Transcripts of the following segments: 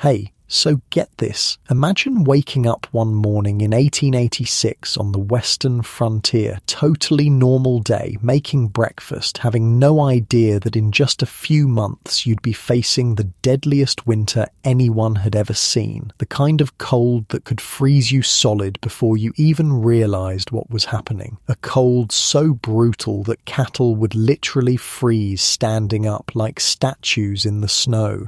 Hey, so get this. Imagine waking up one morning in 1886 on the western frontier, totally normal day, making breakfast, having no idea that in just a few months you'd be facing the deadliest winter anyone had ever seen, the kind of cold that could freeze you solid before you even realized what was happening. A cold so brutal that cattle would literally freeze standing up like statues in the snow.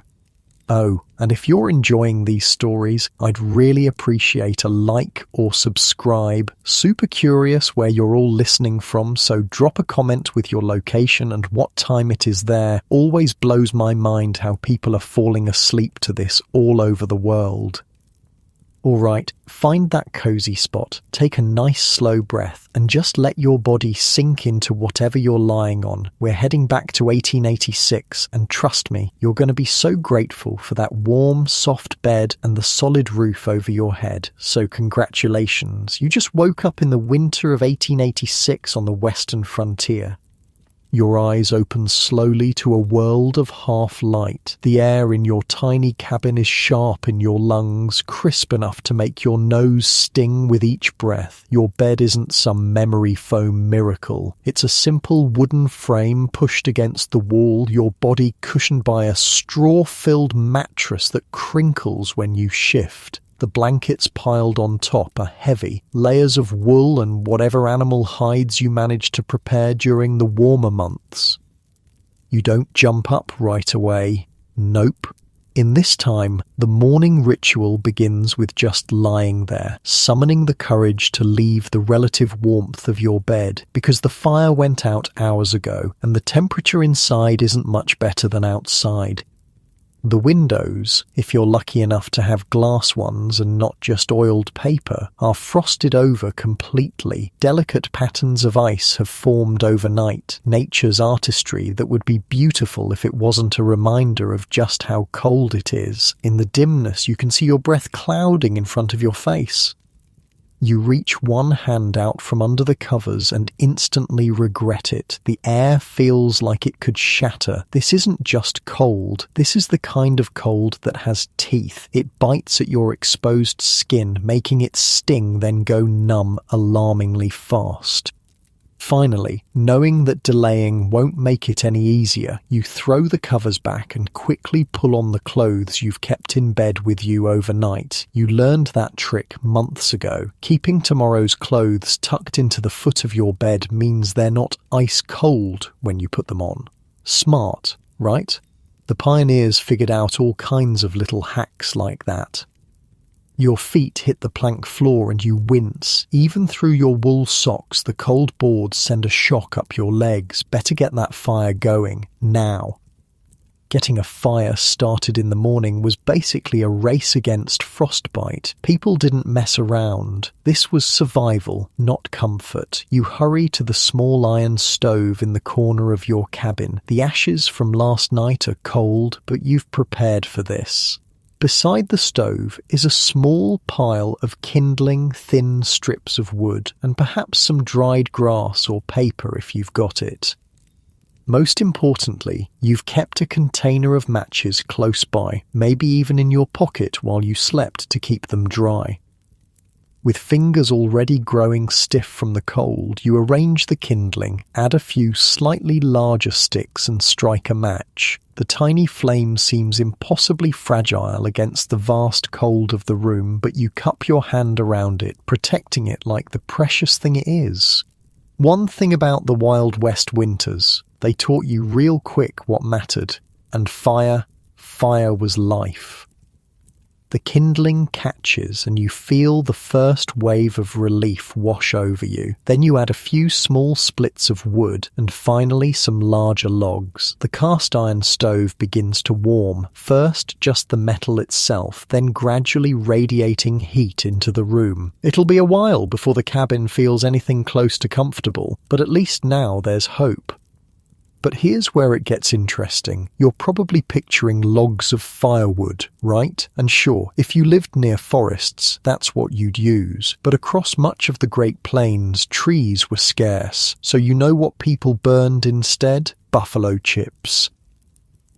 Oh, and if you're enjoying these stories, I'd really appreciate a like or subscribe. Super curious where you're all listening from, so drop a comment with your location and what time it is there. Always blows my mind how people are falling asleep to this all over the world. Alright, find that cozy spot, take a nice slow breath, and just let your body sink into whatever you're lying on. We're heading back to 1886, and trust me, you're going to be so grateful for that warm, soft bed and the solid roof over your head. So congratulations, you just woke up in the winter of 1886 on the western frontier. Your eyes open slowly to a world of half light. The air in your tiny cabin is sharp in your lungs, crisp enough to make your nose sting with each breath. Your bed isn't some memory foam miracle. It's a simple wooden frame pushed against the wall, your body cushioned by a straw-filled mattress that crinkles when you shift. The blankets piled on top are heavy, layers of wool and whatever animal hides you manage to prepare during the warmer months. You don't jump up right away. Nope. In this time, the morning ritual begins with just lying there, summoning the courage to leave the relative warmth of your bed, because the fire went out hours ago and the temperature inside isn't much better than outside. The windows, if you're lucky enough to have glass ones and not just oiled paper, are frosted over completely. Delicate patterns of ice have formed overnight, nature's artistry that would be beautiful if it wasn't a reminder of just how cold it is. In the dimness, you can see your breath clouding in front of your face. You reach one hand out from under the covers and instantly regret it. The air feels like it could shatter. This isn't just cold. This is the kind of cold that has teeth. It bites at your exposed skin, making it sting, then go numb alarmingly fast. Finally, knowing that delaying won't make it any easier, you throw the covers back and quickly pull on the clothes you've kept in bed with you overnight. You learned that trick months ago. Keeping tomorrow's clothes tucked into the foot of your bed means they're not ice cold when you put them on. Smart, right? The pioneers figured out all kinds of little hacks like that. Your feet hit the plank floor and you wince. Even through your wool socks, the cold boards send a shock up your legs. Better get that fire going, now. Getting a fire started in the morning was basically a race against frostbite. People didn't mess around. This was survival, not comfort. You hurry to the small iron stove in the corner of your cabin. The ashes from last night are cold, but you've prepared for this. Beside the stove is a small pile of kindling thin strips of wood and perhaps some dried grass or paper if you've got it. Most importantly, you've kept a container of matches close by, maybe even in your pocket while you slept to keep them dry. With fingers already growing stiff from the cold, you arrange the kindling, add a few slightly larger sticks and strike a match. The tiny flame seems impossibly fragile against the vast cold of the room, but you cup your hand around it, protecting it like the precious thing it is. One thing about the Wild West winters, they taught you real quick what mattered, and fire was life. The kindling catches and you feel the first wave of relief wash over you. Then you add a few small splits of wood and finally some larger logs. The cast iron stove begins to warm, first just the metal itself, then gradually radiating heat into the room. It'll be a while before the cabin feels anything close to comfortable, but at least now there's hope. But here's where it gets interesting. You're probably picturing logs of firewood, right? And sure, if you lived near forests, that's what you'd use. But across much of the Great Plains, trees were scarce. So you know what people burned instead? Buffalo chips.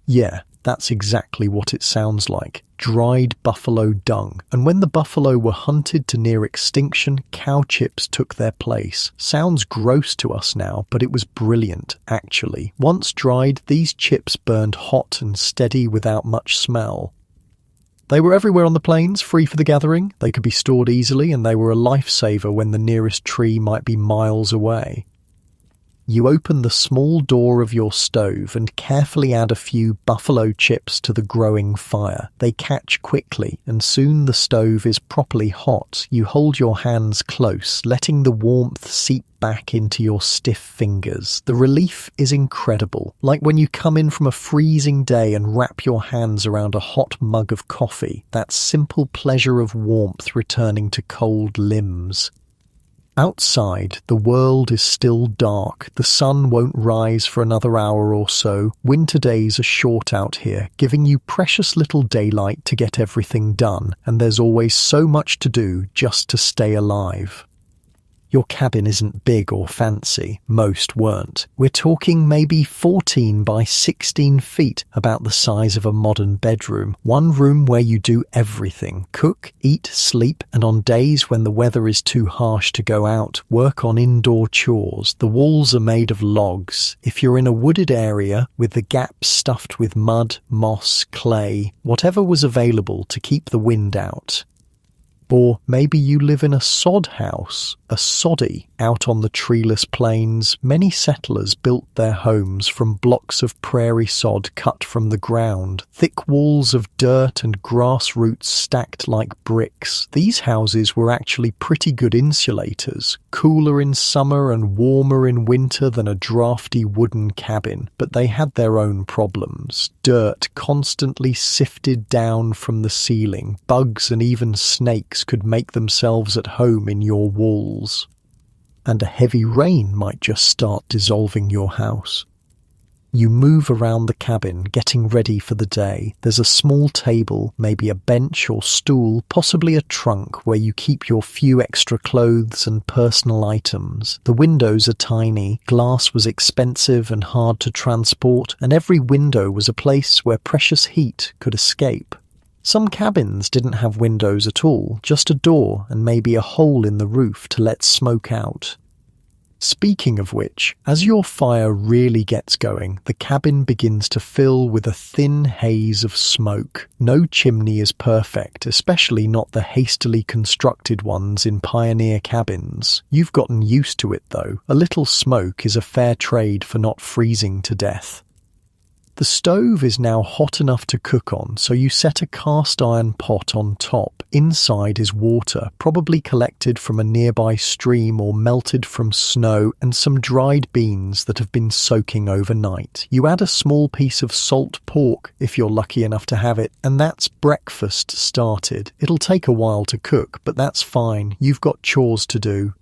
Yeah, that's exactly what it sounds like. dried buffalo dung, and when the buffalo were hunted to near extinction, cow chips took their place. Sounds gross to us now, but it was brilliant, actually. Once dried, these chips burned hot and steady without much smell. They were everywhere on the plains, free for the gathering. They could be stored easily, and they were a lifesaver when the nearest tree might be miles away. You open the small door of your stove and carefully add a few buffalo chips to the growing fire. They catch quickly, and soon the stove is properly hot. You hold your hands close, letting the warmth seep back into your stiff fingers. The relief is incredible, like when you come in from a freezing day and wrap your hands around a hot mug of coffee, that simple pleasure of warmth returning to cold limbs. Outside, the world is still dark. The sun won't rise for another hour or so. Winter days are short out here, giving you precious little daylight to get everything done, and there's always so much to do just to stay alive. Your cabin isn't big or fancy. Most weren't. We're talking maybe 14 by 16 feet, about the size of a modern bedroom. One room where you do everything. Cook, eat, sleep, and on days when the weather is too harsh to go out, work on indoor chores. The walls are made of logs. If you're in a wooded area, with the gaps stuffed with mud, moss, clay, whatever was available to keep the wind out. Or maybe you live in a sod house, a soddy, out on the treeless plains. Many settlers built their homes from blocks of prairie sod cut from the ground, thick walls of dirt and grass roots stacked like bricks. These houses were actually pretty good insulators, cooler in summer and warmer in winter than a drafty wooden cabin, but they had their own problems. Dirt constantly sifted down from the ceiling. Bugs and even snakes could make themselves at home in your walls. And a heavy rain might just start dissolving your house. You move around the cabin, getting ready for the day. There's a small table, maybe a bench or stool, possibly a trunk where you keep your few extra clothes and personal items. The windows are tiny, glass was expensive and hard to transport, and every window was a place where precious heat could escape. Some cabins didn't have windows at all, just a door and maybe a hole in the roof to let smoke out. Speaking of which, as your fire really gets going, the cabin begins to fill with a thin haze of smoke. No chimney is perfect, especially not the hastily constructed ones in pioneer cabins. You've gotten used to it though. A little smoke is a fair trade for not freezing to death. The stove is now hot enough to cook on, so you set a cast iron pot on top. Inside is water, probably collected from a nearby stream or melted from snow, and some dried beans that have been soaking overnight. You add a small piece of salt pork, if you're lucky enough to have it, and that's breakfast started. It'll take a while to cook, but that's fine. You've got chores to do.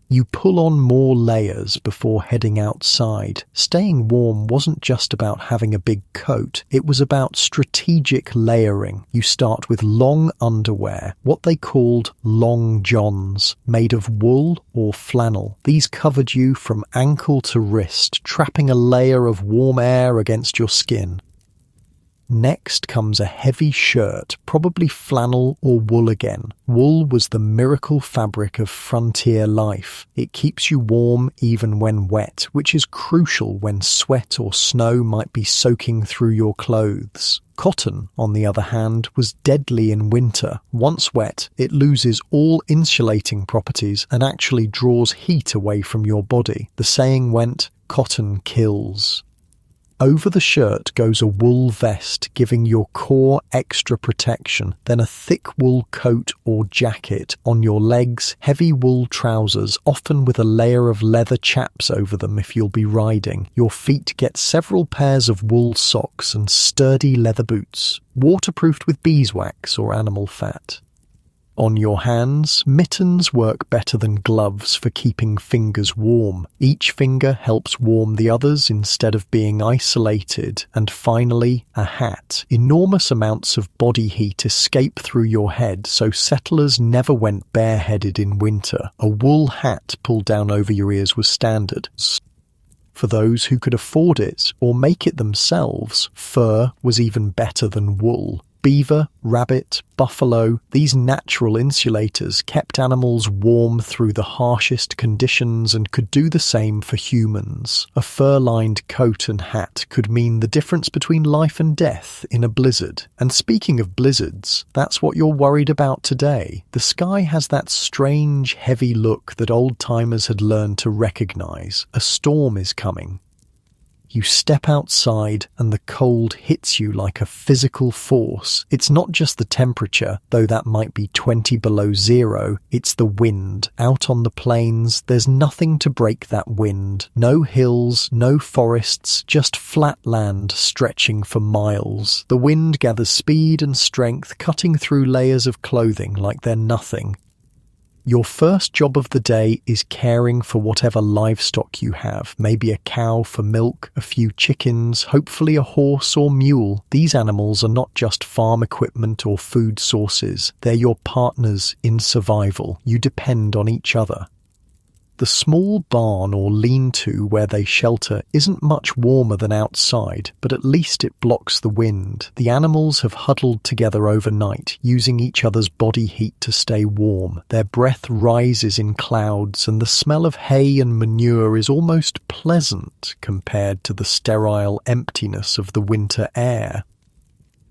You pull on more layers before heading outside. Staying warm wasn't just about having a big coat, it was about strategic layering. You start with long underwear, what they called long johns, made of wool or flannel. These covered you from ankle to wrist, trapping a layer of warm air against your skin. Next comes a heavy shirt, probably flannel or wool again. Wool was the miracle fabric of frontier life. It keeps you warm even when wet, which is crucial when sweat or snow might be soaking through your clothes. Cotton, on the other hand, was deadly in winter. Once wet, it loses all insulating properties and actually draws heat away from your body. The saying went, "Cotton kills." Over the shirt goes a wool vest, giving your core extra protection, then a thick wool coat or jacket. On your legs, heavy wool trousers, often with a layer of leather chaps over them if you'll be riding. Your feet get several pairs of wool socks and sturdy leather boots, waterproofed with beeswax or animal fat. On your hands, mittens work better than gloves for keeping fingers warm. Each finger helps warm the others instead of being isolated. And finally, a hat. Enormous amounts of body heat escape through your head, so settlers never went bareheaded in winter. A wool hat pulled down over your ears was standard. For those who could afford it or make it themselves, fur was even better than wool. Beaver, rabbit, buffalo, these natural insulators kept animals warm through the harshest conditions and could do the same for humans. A fur-lined coat and hat could mean the difference between life and death in a blizzard. And speaking of blizzards, that's what you're worried about today. The sky has that strange, heavy look that old-timers had learned to recognize. A storm is coming. You step outside and the cold hits you like a physical force. It's not just the temperature, though that might be 20 below zero. It's the wind. Out on the plains, there's nothing to break that wind. No hills, no forests, just flat land stretching for miles. The wind gathers speed and strength, cutting through layers of clothing like they're nothing. Your first job of the day is caring for whatever livestock you have, maybe a cow for milk, a few chickens, hopefully a horse or mule. These animals are not just farm equipment or food sources, they're your partners in survival. You depend on each other. The small barn or lean-to where they shelter isn't much warmer than outside, but at least it blocks the wind. The animals have huddled together overnight, using each other's body heat to stay warm. Their breath rises in clouds, and the smell of hay and manure is almost pleasant compared to the sterile emptiness of the winter air.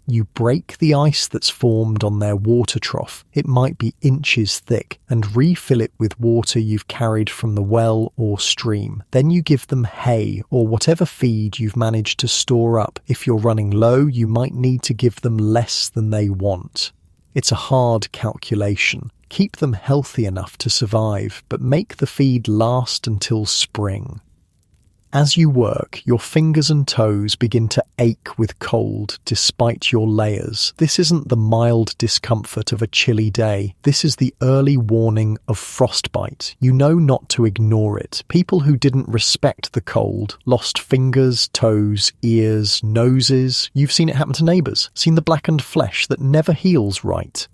You break the ice that's formed on their water trough, it might be inches thick, and refill it with water you've carried from the well or stream. Then you give them hay or whatever feed you've managed to store up. If you're running low, you might need to give them less than they want. It's a hard calculation. Keep them healthy enough to survive, but make the feed last until spring. As you work, your fingers and toes begin to ache with cold despite your layers. This isn't the mild discomfort of a chilly day. This is the early warning of frostbite. You know not to ignore it. People who didn't respect the cold lost fingers, toes, ears, noses. You've seen it happen to neighbours, seen the blackened flesh that never heals right.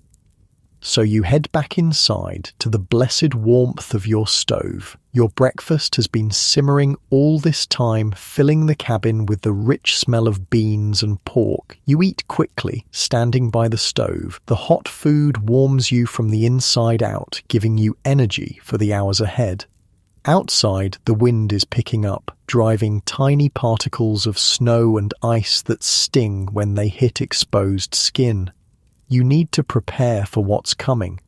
So you head back inside to the blessed warmth of your stove. Your breakfast has been simmering all this time, filling the cabin with the rich smell of beans and pork. You eat quickly, standing by the stove. The hot food warms you from the inside out, giving you energy for the hours ahead. Outside, the wind is picking up, driving tiny particles of snow and ice that sting when they hit exposed skin. You need to prepare for what's coming.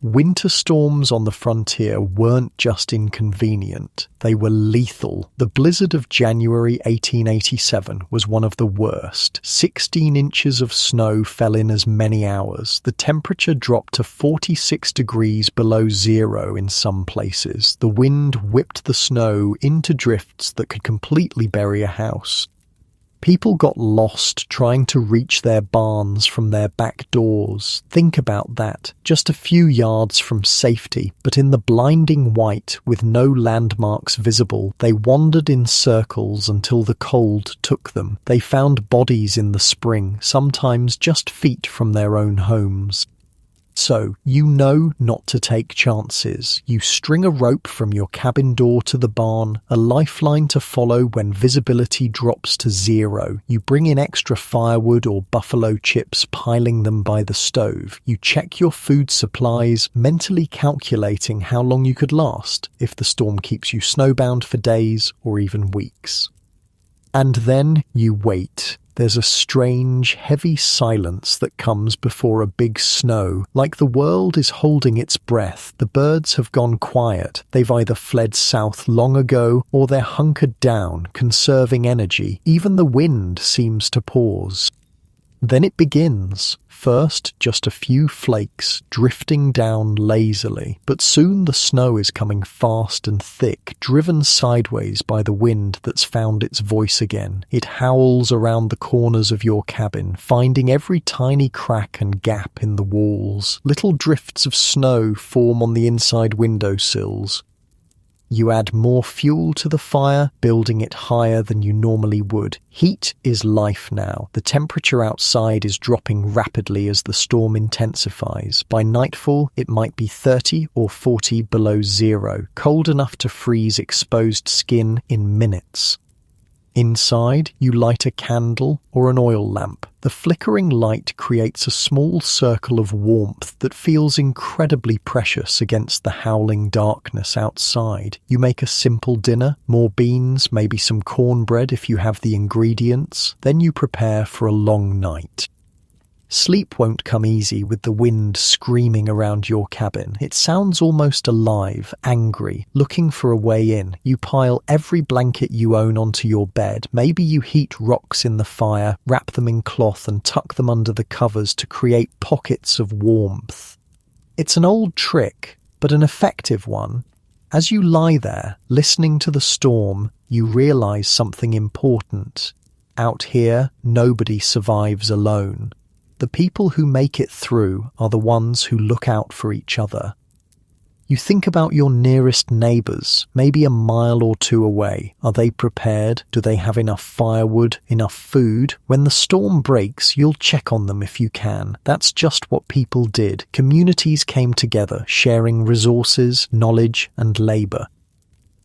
Winter storms on the frontier weren't just inconvenient, they were lethal. The blizzard of January 1887 was one of the worst. 16 inches of snow fell in as many hours. The temperature dropped to 46 degrees below zero in some places. The wind whipped the snow into drifts that could completely bury a house. People got lost trying to reach their barns from their back doors. Think about that. Just a few yards from safety, but in the blinding white with no landmarks visible, they wandered in circles until the cold took them. They found bodies in the spring, sometimes just feet from their own homes. So, you know not to take chances. You string a rope from your cabin door to the barn, a lifeline to follow when visibility drops to zero. You bring in extra firewood or buffalo chips, piling them by the stove. You check your food supplies, mentally calculating how long you could last if the storm keeps you snowbound for days or even weeks. And then you wait. There's a strange, heavy silence that comes before a big snow. Like the world is holding its breath. The birds have gone quiet. They've either fled south long ago or they're hunkered down, conserving energy. Even the wind seems to pause. Then it begins. First, just a few flakes drifting down lazily, but soon the snow is coming fast and thick, driven sideways by the wind that's found its voice again. It howls around the corners of your cabin, finding every tiny crack and gap in the walls. Little drifts of snow form on the inside windowsills. You add more fuel to the fire, building it higher than you normally would. Heat is life now. The temperature outside is dropping rapidly as the storm intensifies. By nightfall, it might be 30 or 40 below zero, cold enough to freeze exposed skin in minutes. Inside, you light a candle or an oil lamp. The flickering light creates a small circle of warmth that feels incredibly precious against the howling darkness outside. You make a simple dinner, more beans, maybe some cornbread if you have the ingredients. Then you prepare for a long night. Sleep won't come easy with the wind screaming around your cabin. It sounds almost alive, angry, looking for a way in. You pile every blanket you own onto your bed. Maybe you heat rocks in the fire, wrap them in cloth and tuck them under the covers to create pockets of warmth. It's an old trick, but an effective one. As you lie there, listening to the storm, you realize something important. Out here, nobody survives alone. The people who make it through are the ones who look out for each other. You think about your nearest neighbours, maybe a mile or two away. Are they prepared? Do they have enough firewood, enough food? When the storm breaks, you'll check on them if you can. That's just what people did. Communities came together, sharing resources, knowledge, and labour.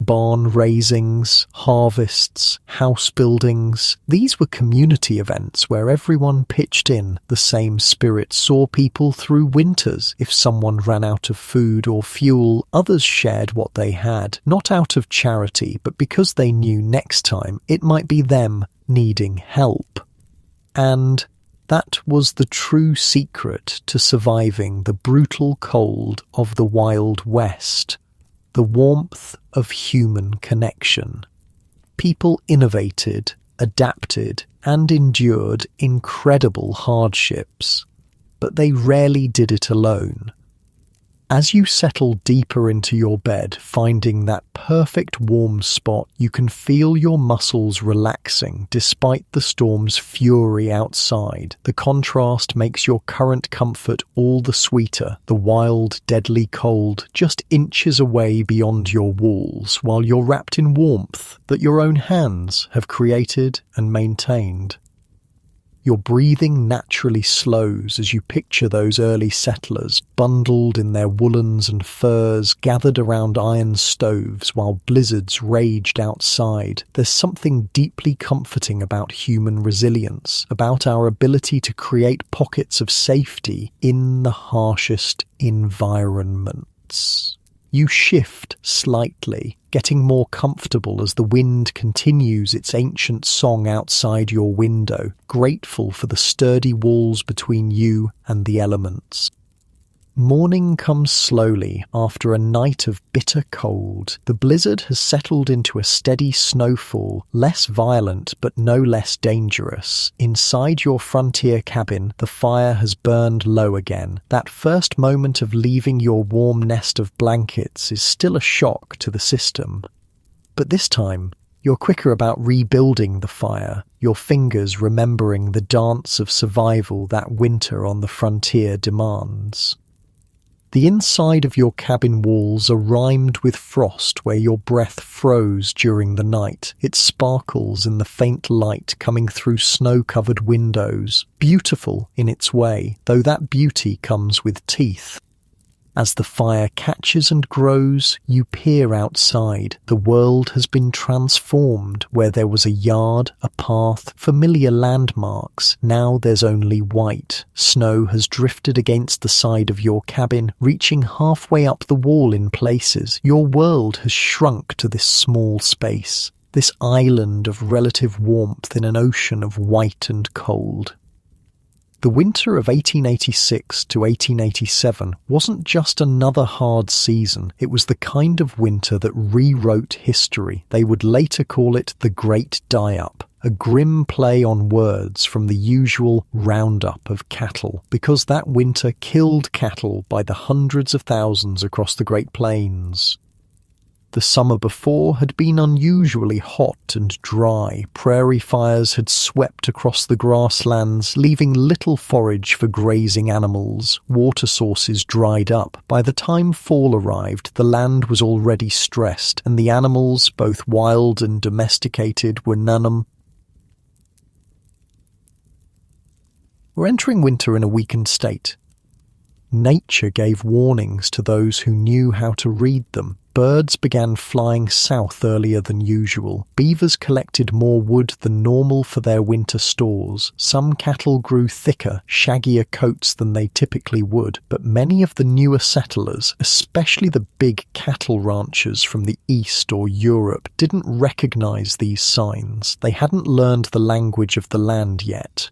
Barn raisings, harvests, house buildings. These were community events where everyone pitched in. The same spirit saw people through winters. If someone ran out of food or fuel, others shared what they had, not out of charity, but because they knew next time it might be them needing help. And that was the true secret to surviving the brutal cold of the Wild West. The warmth of human connection. People innovated, adapted, and endured incredible hardships, but they rarely did it alone. As you settle deeper into your bed, finding that perfect warm spot, you can feel your muscles relaxing despite the storm's fury outside. The contrast makes your current comfort all the sweeter, the wild, deadly cold just inches away beyond your walls, while you're wrapped in warmth that your own hands have created and maintained. Your breathing naturally slows as you picture those early settlers, bundled in their woolens and furs, gathered around iron stoves while blizzards raged outside. There's something deeply comforting about human resilience, about our ability to create pockets of safety in the harshest environments. You shift slightly, getting more comfortable as the wind continues its ancient song outside your window, grateful for the sturdy walls between you and the elements. Morning comes slowly after a night of bitter cold. The blizzard has settled into a steady snowfall, less violent but no less dangerous. Inside your frontier cabin, the fire has burned low again. That first moment of leaving your warm nest of blankets is still a shock to the system. But this time, you're quicker about rebuilding the fire, your fingers remembering the dance of survival that winter on the frontier demands. The inside of your cabin walls are rimed with frost where your breath froze during the night. It sparkles in the faint light coming through snow-covered windows, beautiful in its way, though that beauty comes with teeth. As the fire catches and grows, you peer outside. The world has been transformed. Where there was a yard, a path, familiar landmarks, now there's only white. Snow has drifted against the side of your cabin, reaching halfway up the wall in places. Your world has shrunk to this small space, this island of relative warmth in an ocean of white and cold. The winter of 1886 to 1887 wasn't just another hard season, it was the kind of winter that rewrote history. They would later call it the Great Die-Up, a grim play on words from the usual roundup of cattle, because that winter killed cattle by the hundreds of thousands across the Great Plains. The summer before had been unusually hot and dry. Prairie fires had swept across the grasslands, leaving little forage for grazing animals. Water sources dried up. By the time fall arrived, the land was already stressed, and the animals, both wild and domesticated, were none. We're entering winter in a weakened state. Nature gave warnings to those who knew how to read them. Birds began flying south earlier than usual. Beavers collected more wood than normal for their winter stores. Some cattle grew thicker, shaggier coats than they typically would, but many of the newer settlers, especially the big cattle ranchers from the East or Europe, didn't recognize these signs. They hadn't learned the language of the land yet.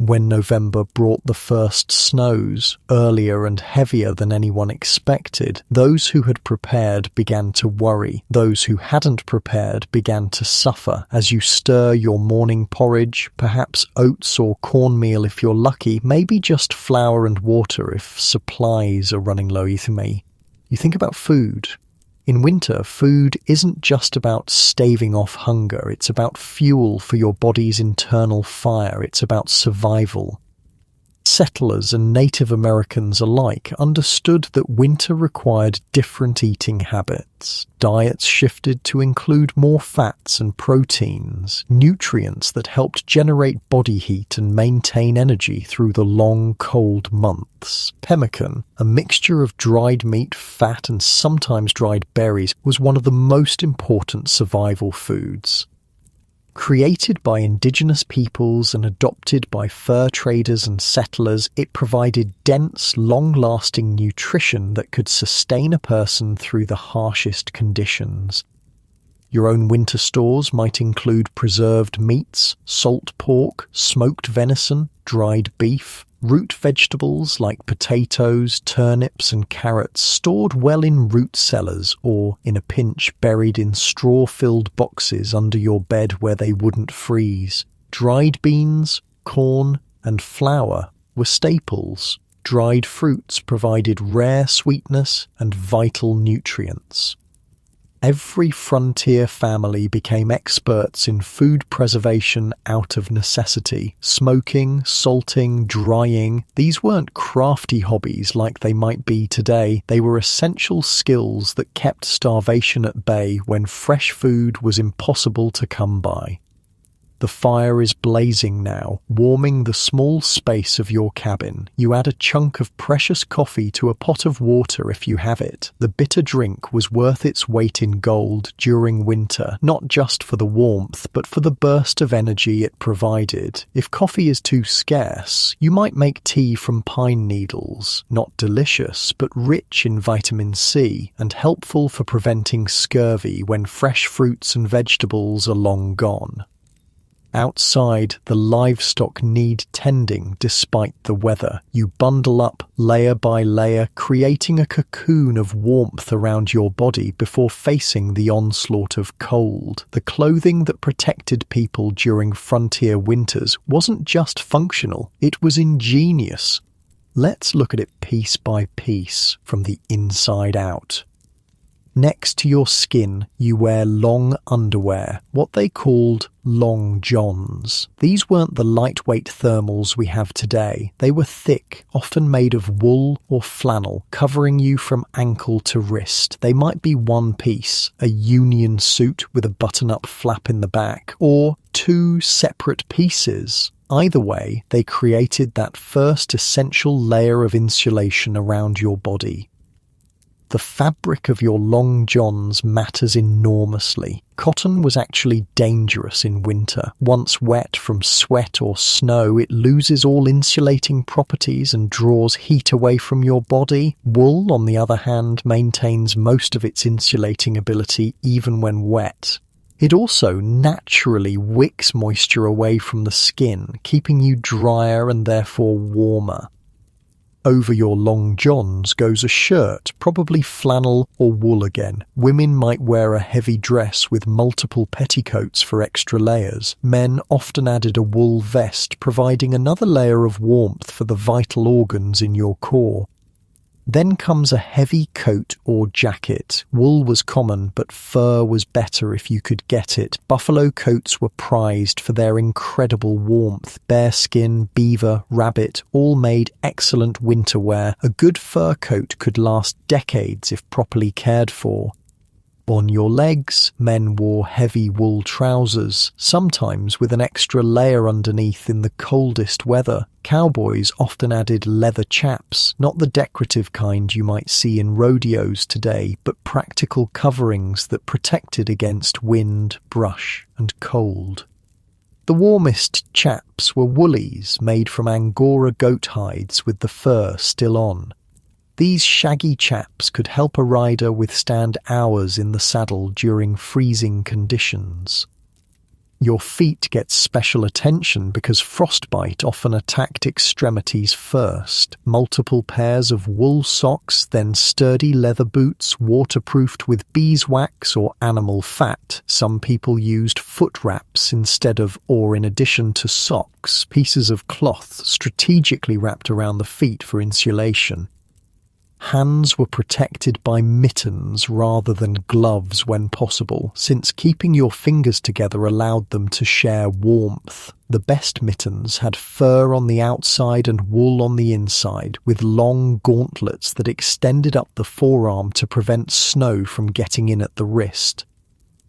When November brought the first snows, earlier and heavier than anyone expected, those who had prepared began to worry. Those who hadn't prepared began to suffer. As you stir your morning porridge, perhaps oats or cornmeal if you're lucky, maybe just flour and water if supplies are running low. You think about food. In winter, food isn't just about staving off hunger, it's about fuel for your body's internal fire, it's about survival. Settlers and Native Americans alike understood that winter required different eating habits. Diets shifted to include more fats and proteins, nutrients that helped generate body heat and maintain energy through the long, cold months. Pemmican, a mixture of dried meat, fat, and sometimes dried berries, was one of the most important survival foods. Created by indigenous peoples and adopted by fur traders and settlers, it provided dense, long-lasting nutrition that could sustain a person through the harshest conditions. Your own winter stores might include preserved meats, salt pork, smoked venison, dried beef, root vegetables like potatoes, turnips and carrots stored well in root cellars or, in a pinch, buried in straw-filled boxes under your bed where they wouldn't freeze. Dried beans, corn and flour were staples. Dried fruits provided rare sweetness and vital nutrients. Every frontier family became experts in food preservation out of necessity. Smoking, salting, drying, these weren't crafty hobbies like they might be today. They were essential skills that kept starvation at bay when fresh food was impossible to come by. The fire is blazing now, warming the small space of your cabin. You add a chunk of precious coffee to a pot of water if you have it. The bitter drink was worth its weight in gold during winter, not just for the warmth, but for the burst of energy it provided. If coffee is too scarce, you might make tea from pine needles. Not delicious, but rich in vitamin C and helpful for preventing scurvy when fresh fruits and vegetables are long gone. Outside, the livestock need tending despite the weather. You bundle up layer by layer, creating a cocoon of warmth around your body before facing the onslaught of cold. The clothing that protected people during frontier winters wasn't just functional, it was ingenious. Let's look at it piece by piece, from the inside out. Next to your skin, you wear long underwear, what they called long johns. These weren't the lightweight thermals we have today. They were thick, often made of wool or flannel, covering you from ankle to wrist. They might be one piece, a union suit with a button-up flap in the back, or two separate pieces. Either way, they created that first essential layer of insulation around your body. The fabric of your long johns matters enormously. Cotton was actually dangerous in winter. Once wet from sweat or snow, it loses all insulating properties and draws heat away from your body. Wool, on the other hand, maintains most of its insulating ability even when wet. It also naturally wicks moisture away from the skin, keeping you drier and therefore warmer. Over your long johns goes a shirt, probably flannel or wool again. Women might wear a heavy dress with multiple petticoats for extra layers. Men often added a wool vest, providing another layer of warmth for the vital organs in your core. Then comes a heavy coat or jacket. Wool was common, but fur was better if you could get it. Buffalo coats were prized for their incredible warmth. Bearskin, beaver, rabbit all made excellent winter wear. A good fur coat could last decades if properly cared for. On your legs, men wore heavy wool trousers, sometimes with an extra layer underneath in the coldest weather. Cowboys often added leather chaps, not the decorative kind you might see in rodeos today, but practical coverings that protected against wind, brush, and cold. The warmest chaps were woolies made from Angora goat hides with the fur still on. These shaggy chaps could help a rider withstand hours in the saddle during freezing conditions. Your feet get special attention because frostbite often attacked extremities first. Multiple pairs of wool socks, then sturdy leather boots waterproofed with beeswax or animal fat. Some people used foot wraps instead of or in addition to socks, pieces of cloth strategically wrapped around the feet for insulation. Hands were protected by mittens rather than gloves when possible, since keeping your fingers together allowed them to share warmth. The best mittens had fur on the outside and wool on the inside, with long gauntlets that extended up the forearm to prevent snow from getting in at the wrist.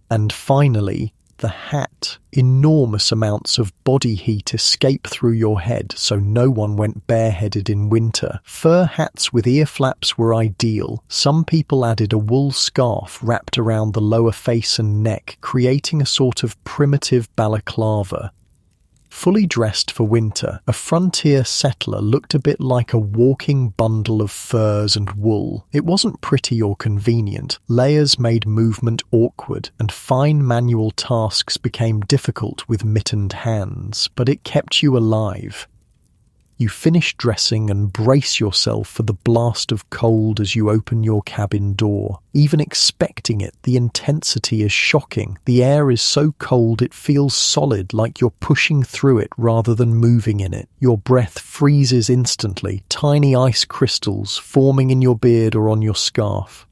And finally, the hat. Enormous amounts of body heat escape through your head, so no one went bareheaded in winter. Fur hats with ear flaps were ideal. Some people added a wool scarf wrapped around the lower face and neck, creating a sort of primitive balaclava. Fully dressed for winter, a frontier settler looked a bit like a walking bundle of furs and wool. It wasn't pretty or convenient. Layers made movement awkward, and fine manual tasks became difficult with mittened hands, but it kept you alive. You finish dressing and brace yourself for the blast of cold as you open your cabin door. Even expecting it, the intensity is shocking. The air is so cold it feels solid, like you're pushing through it rather than moving in it. Your breath freezes instantly, tiny ice crystals forming in your beard or on your scarf.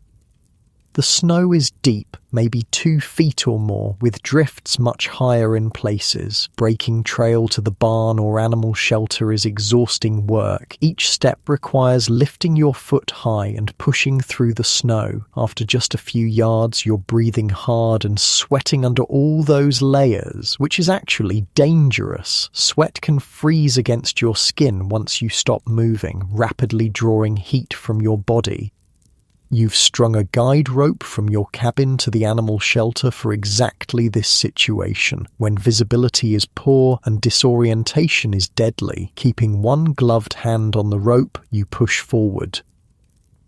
The snow is deep, maybe 2 feet or more, with drifts much higher in places. Breaking trail to the barn or animal shelter is exhausting work. Each step requires lifting your foot high and pushing through the snow. After just a few yards, you're breathing hard and sweating under all those layers, which is actually dangerous. Sweat can freeze against your skin once you stop moving, rapidly drawing heat from your body. You've strung a guide rope from your cabin to the animal shelter for exactly this situation, when visibility is poor and disorientation is deadly. Keeping one gloved hand on the rope, you push forward.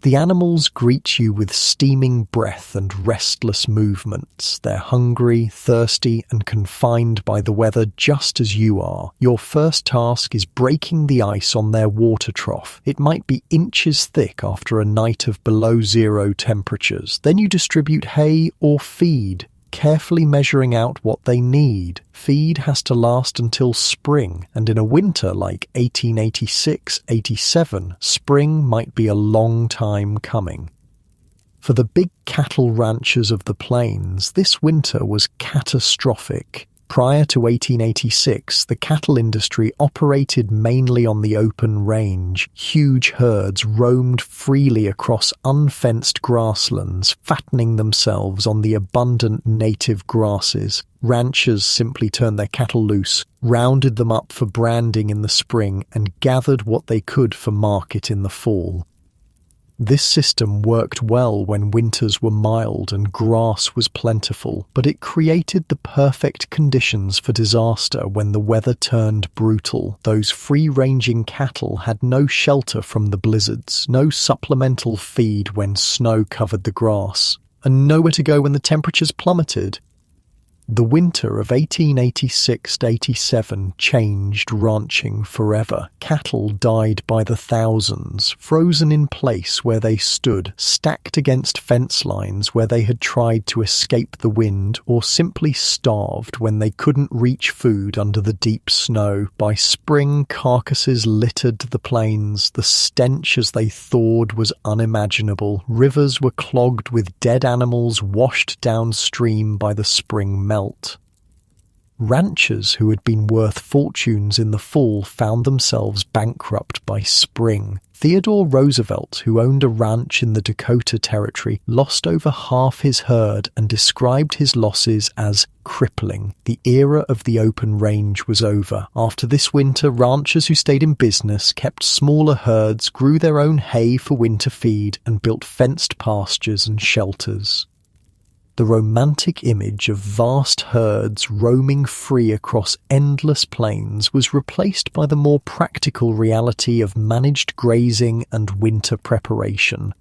The animals greet you with steaming breath and restless movements. They're hungry, thirsty, and confined by the weather just as you are. Your first task is breaking the ice on their water trough. It might be inches thick after a night of below zero temperatures. Then you distribute hay or feed, carefully measuring out what they need. Feed has to last until spring, and in a winter like 1886-87, spring might be a long time coming. For the big cattle ranchers of the plains, this winter was catastrophic. Prior to 1886, the cattle industry operated mainly on the open range. Huge herds roamed freely across unfenced grasslands, fattening themselves on the abundant native grasses. Ranchers simply turned their cattle loose, rounded them up for branding in the spring, and gathered what they could for market in the fall. This system worked well when winters were mild and grass was plentiful, but it created the perfect conditions for disaster when the weather turned brutal. Those free-ranging cattle had no shelter from the blizzards, no supplemental feed when snow covered the grass, and nowhere to go when the temperatures plummeted. The winter of 1886-87 changed ranching forever. Cattle died by the thousands, frozen in place where they stood, stacked against fence lines where they had tried to escape the wind, or simply starved when they couldn't reach food under the deep snow. By spring, carcasses littered the plains. The stench as they thawed was unimaginable. Rivers were clogged with dead animals washed downstream by the spring melt. Ranchers who had been worth fortunes in the fall found themselves bankrupt by spring. Theodore Roosevelt, who owned a ranch in the Dakota Territory, lost over half his herd and described his losses as crippling. The era of the open range was over. After this winter, ranchers who stayed in business kept smaller herds, grew their own hay for winter feed, and built fenced pastures and shelters. The romantic image of vast herds roaming free across endless plains was replaced by the more practical reality of managed grazing and winter preparation.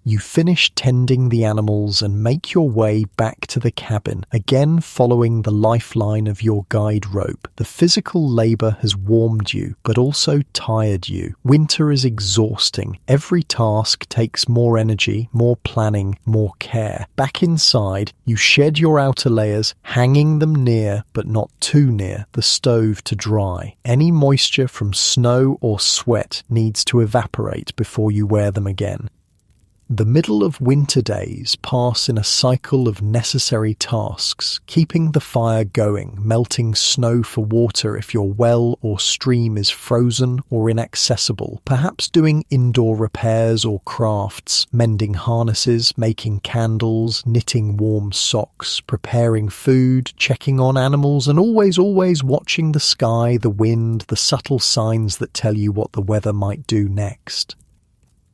You finish tending the animals and make your way back to the cabin, again following the lifeline of your guide rope. The physical labor has warmed you, but also tired you. Winter is exhausting. Every task takes more energy, more planning, more care. Back inside, you shed your outer layers, hanging them near, but not too near, the stove to dry. Any moisture from snow or sweat needs to evaporate before you wear them again. The middle of winter days pass in a cycle of necessary tasks, keeping the fire going, melting snow for water if your well or stream is frozen or inaccessible, perhaps doing indoor repairs or crafts, mending harnesses, making candles, knitting warm socks, preparing food, checking on animals, and always watching the sky, the wind, the subtle signs that tell you what the weather might do next.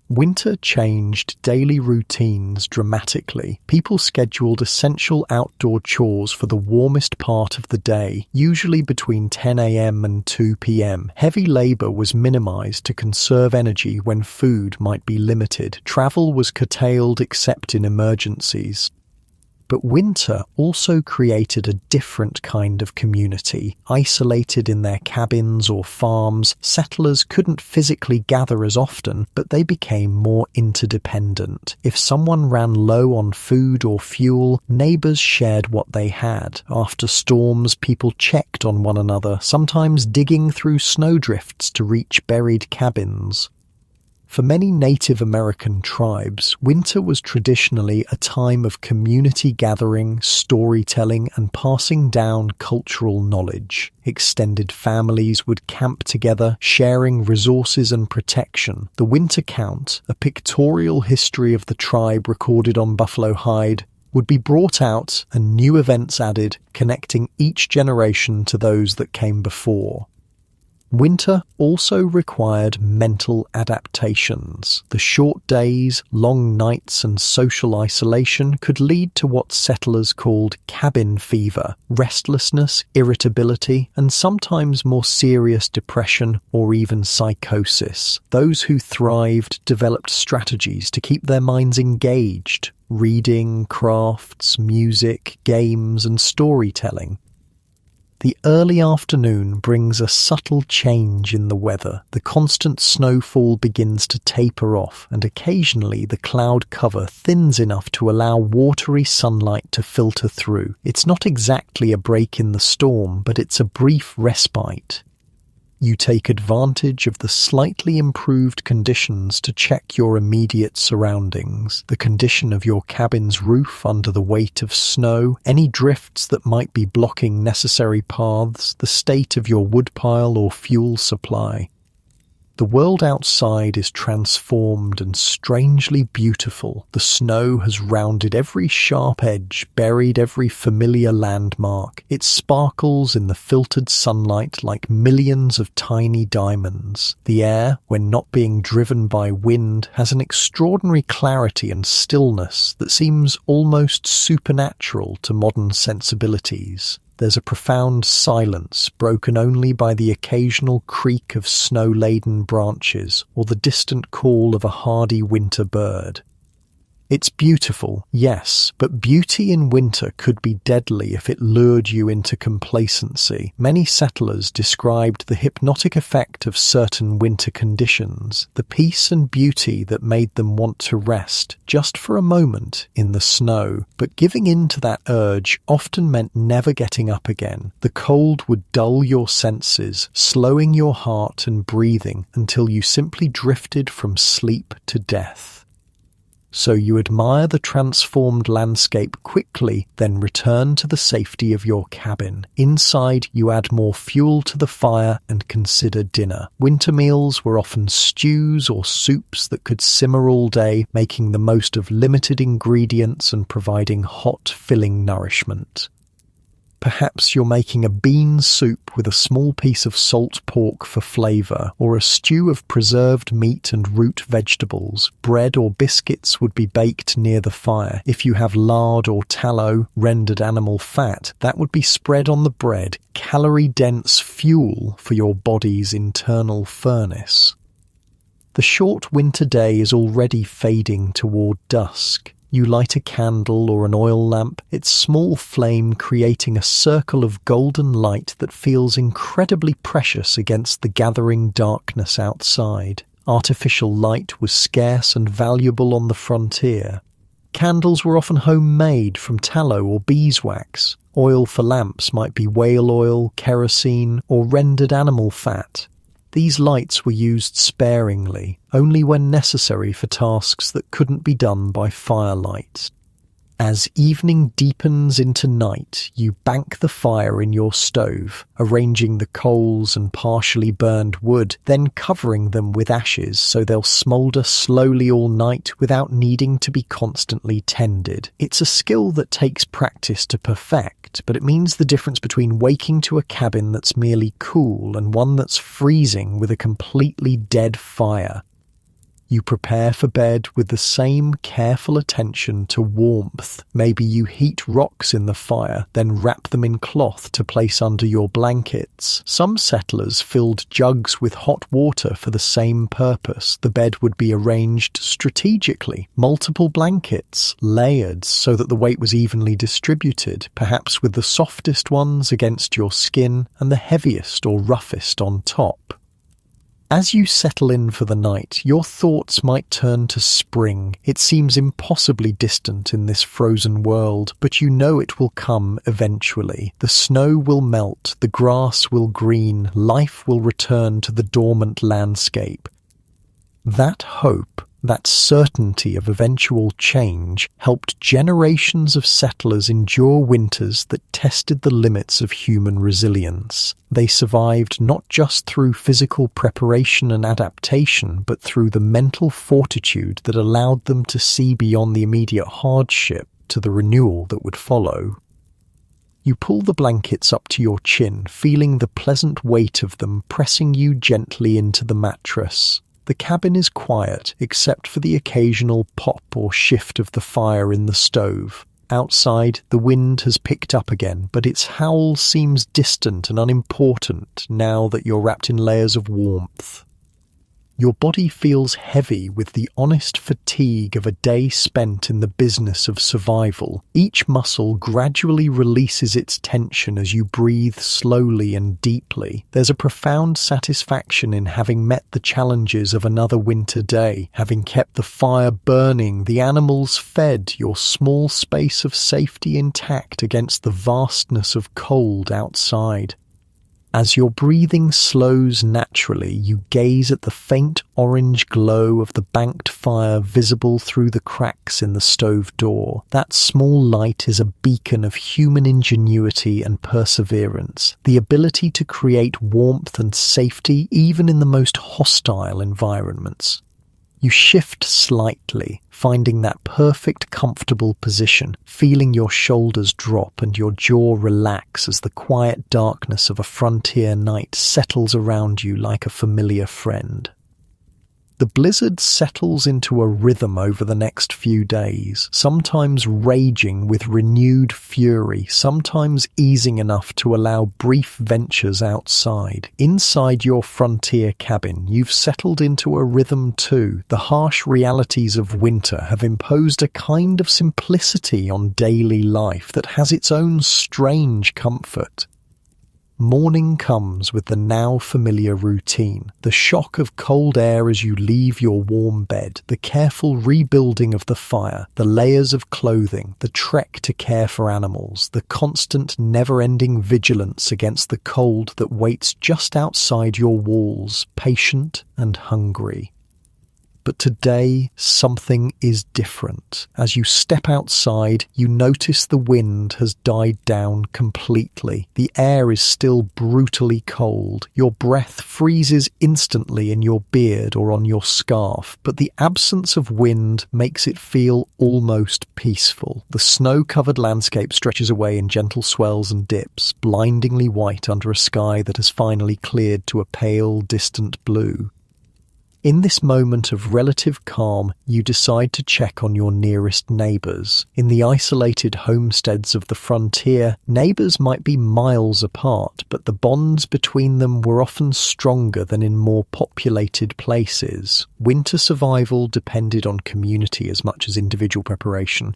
Winter changed daily routines dramatically. People scheduled essential outdoor chores for the warmest part of the day, usually between 10 a.m. and 2 p.m. Heavy labor was minimized to conserve energy when food might be limited. Travel was curtailed except in emergencies. But winter also created a different kind of community. Isolated in their cabins or farms, settlers couldn't physically gather as often, but they became more interdependent. If someone ran low on food or fuel, neighbors shared what they had. After storms, people checked on one another, sometimes digging through snowdrifts to reach buried cabins. For many Native American tribes, winter was traditionally a time of community gathering, storytelling, and passing down cultural knowledge. Extended families would camp together, sharing resources and protection. The Winter Count, a pictorial history of the tribe recorded on buffalo hide, would be brought out and new events added, connecting each generation to those that came before. Winter also required mental adaptations. The short days, long nights, and social isolation could lead to what settlers called cabin fever, restlessness, irritability, and sometimes more serious depression or even psychosis. Those who thrived developed strategies to keep their minds engaged: reading, crafts, music, games, and storytelling. The early afternoon brings a subtle change in the weather. The constant snowfall begins to taper off, and occasionally the cloud cover thins enough to allow watery sunlight to filter through. It's not exactly a break in the storm, but it's a brief respite. You take advantage of the slightly improved conditions to check your immediate surroundings, the condition of your cabin's roof under the weight of snow, any drifts that might be blocking necessary paths, the state of your woodpile or fuel supply. The world outside is transformed and strangely beautiful. The snow has rounded every sharp edge, buried every familiar landmark. It sparkles in the filtered sunlight like millions of tiny diamonds. The air, when not being driven by wind, has an extraordinary clarity and stillness that seems almost supernatural to modern sensibilities. There's a profound silence broken only by the occasional creak of snow-laden branches or the distant call of a hardy winter bird. It's beautiful, yes, but beauty in winter could be deadly if it lured you into complacency. Many settlers described the hypnotic effect of certain winter conditions, the peace and beauty that made them want to rest, just for a moment, in the snow. But giving in to that urge often meant never getting up again. The cold would dull your senses, slowing your heart and breathing until you simply drifted from sleep to death. so you admire the transformed landscape quickly, then return to the safety of your cabin. Inside, you add more fuel to the fire and consider dinner. Winter meals were often stews or soups that could simmer all day, making the most of limited ingredients and providing hot, filling nourishment. Perhaps you're making a bean soup with a small piece of salt pork for flavour, or a stew of preserved meat and root vegetables. Bread or biscuits would be baked near the fire. If you have lard or tallow, rendered animal fat, that would be spread on the bread, calorie-dense fuel for your body's internal furnace. The short winter day is already fading toward dusk. You light a candle or an oil lamp, its small flame creating a circle of golden light that feels incredibly precious against the gathering darkness outside. Artificial light was scarce and valuable on the frontier. Candles were often homemade from tallow or beeswax. Oil for lamps might be whale oil, kerosene, or rendered animal fat. These lights were used sparingly, only when necessary for tasks that couldn't be done by firelight. As evening deepens into night, you bank the fire in your stove, arranging the coals and partially burned wood, then covering them with ashes so they'll smoulder slowly all night without needing to be constantly tended. It's a skill that takes practice to perfect, but it means the difference between waking to a cabin that's merely cool and one that's freezing with a completely dead fire. You prepare for bed with the same careful attention to warmth. Maybe you heat rocks in the fire, then wrap them in cloth to place under your blankets. Some settlers filled jugs with hot water for the same purpose. The bed would be arranged strategically, multiple blankets, layered so that the weight was evenly distributed, perhaps with the softest ones against your skin and the heaviest or roughest on top. As you settle in for the night, your thoughts might turn to spring. It seems impossibly distant in this frozen world, but you know it will come eventually. The snow will melt, the grass will green, life will return to the dormant landscape. That hope, that certainty of eventual change, helped generations of settlers endure winters that tested the limits of human resilience. They survived not just through physical preparation and adaptation, but through the mental fortitude that allowed them to see beyond the immediate hardship to the renewal that would follow. You pull the blankets up to your chin, feeling the pleasant weight of them pressing you gently into the mattress. The cabin is quiet, except for the occasional pop or shift of the fire in the stove. Outside, the wind has picked up again, but its howl seems distant and unimportant now that you're wrapped in layers of warmth. Your body feels heavy with the honest fatigue of a day spent in the business of survival. Each muscle gradually releases its tension as you breathe slowly and deeply. There's a profound satisfaction in having met the challenges of another winter day, having kept the fire burning, the animals fed, your small space of safety intact against the vastness of cold outside. As your breathing slows naturally, you gaze at the faint orange glow of the banked fire visible through the cracks in the stove door. That small light is a beacon of human ingenuity and perseverance, the ability to create warmth and safety even in the most hostile environments. You shift slightly, finding that perfect, comfortable position, feeling your shoulders drop and your jaw relax as the quiet darkness of a frontier night settles around you like a familiar friend. The blizzard settles into a rhythm over the next few days, sometimes raging with renewed fury, sometimes easing enough to allow brief ventures outside. Inside your frontier cabin, you've settled into a rhythm too. The harsh realities of winter have imposed a kind of simplicity on daily life that has its own strange comfort. Morning comes with the now familiar routine, the shock of cold air as you leave your warm bed, the careful rebuilding of the fire, the layers of clothing, the trek to care for animals, the constant never-ending vigilance against the cold that waits just outside your walls, patient and hungry. but today something is different. As you step outside, you notice the wind has died down completely. The air is still brutally cold. Your breath freezes instantly in your beard or on your scarf, but the absence of wind makes it feel almost peaceful. The snow-covered landscape stretches away in gentle swells and dips, blindingly white under a sky that has finally cleared to a pale, distant blue. In this moment of relative calm, you decide to check on your nearest neighbours. In the isolated homesteads of the frontier, neighbours might be miles apart, but the bonds between them were often stronger than in more populated places. Winter survival depended on community as much as individual preparation.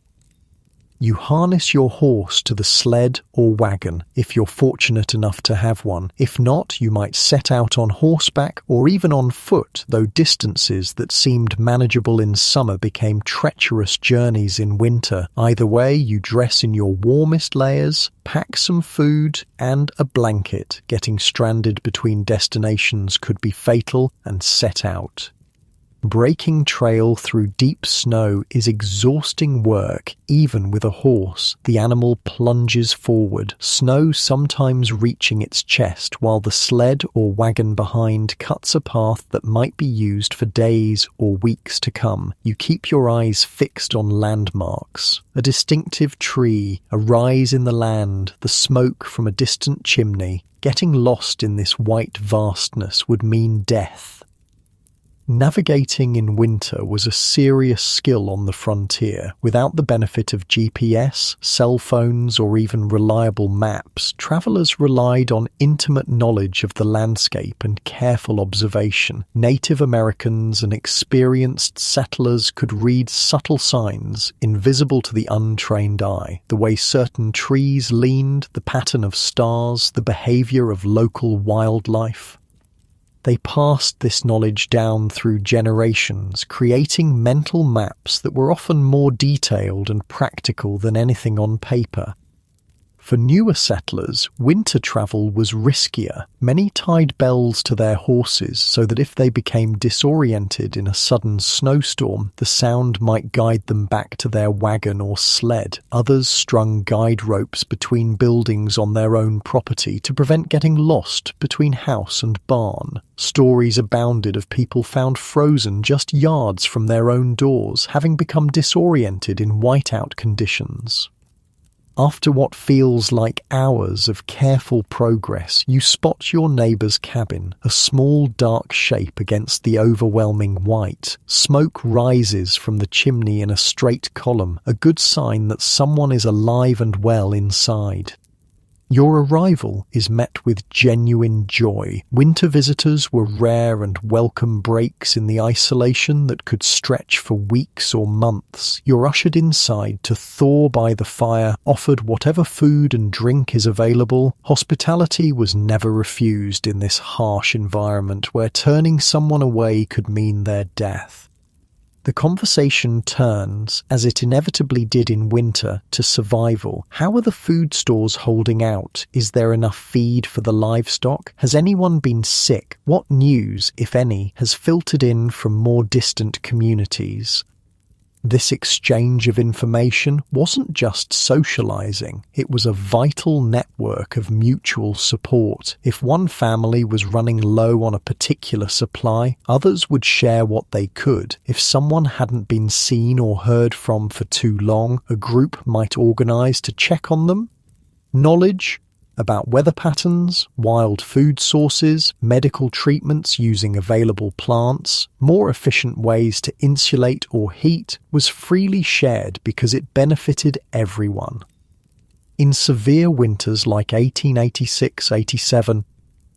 You harness your horse to the sled or wagon, if you're fortunate enough to have one. If not, you might set out on horseback or even on foot, though distances that seemed manageable in summer became treacherous journeys in winter. Either way, you dress in your warmest layers, pack some food and a blanket. Getting stranded between destinations could be fatal, and set out. Breaking trail through deep snow is exhausting work, even with a horse. The animal plunges forward, snow sometimes reaching its chest, while the sled or wagon behind cuts a path that might be used for days or weeks to come. You keep your eyes fixed on landmarks. A distinctive tree, a rise in the land, the smoke from a distant chimney. Getting lost in this white vastness would mean death. Navigating in winter was a serious skill on the frontier. Without the benefit of GPS, cell phones, or even reliable maps, travellers relied on intimate knowledge of the landscape and careful observation. Native Americans and experienced settlers could read subtle signs, invisible to the untrained eye. The way certain trees leaned, the pattern of stars, the behaviour of local wildlife. They passed this knowledge down through generations, creating mental maps that were often more detailed and practical than anything on paper. For newer settlers, winter travel was riskier. Many tied bells to their horses so that if they became disoriented in a sudden snowstorm, the sound might guide them back to their wagon or sled. Others strung guide ropes between buildings on their own property to prevent getting lost between house and barn. Stories abounded of people found frozen just yards from their own doors, having become disoriented in whiteout conditions. After what feels like hours of careful progress, you spot your neighbour's cabin, a small dark shape against the overwhelming white. Smoke rises from the chimney in a straight column, a good sign that someone is alive and well inside. Your arrival is met with genuine joy. Winter visitors were rare and welcome breaks in the isolation that could stretch for weeks or months. You're ushered inside to thaw by the fire, offered whatever food and drink is available. Hospitality was never refused in this harsh environment where turning someone away could mean their death. The conversation turns, as it inevitably did in winter, to survival. How are the food stores holding out? Is there enough feed for the livestock? Has anyone been sick? What news, if any, has filtered in from more distant communities? This exchange of information wasn't just socializing, it was a vital network of mutual support. If one family was running low on a particular supply, others would share what they could. If someone hadn't been seen or heard from for too long, a group might organize to check on them. Knowledge about weather patterns, wild food sources, medical treatments using available plants, more efficient ways to insulate or heat was freely shared because it benefited everyone. In severe winters like 1886-87,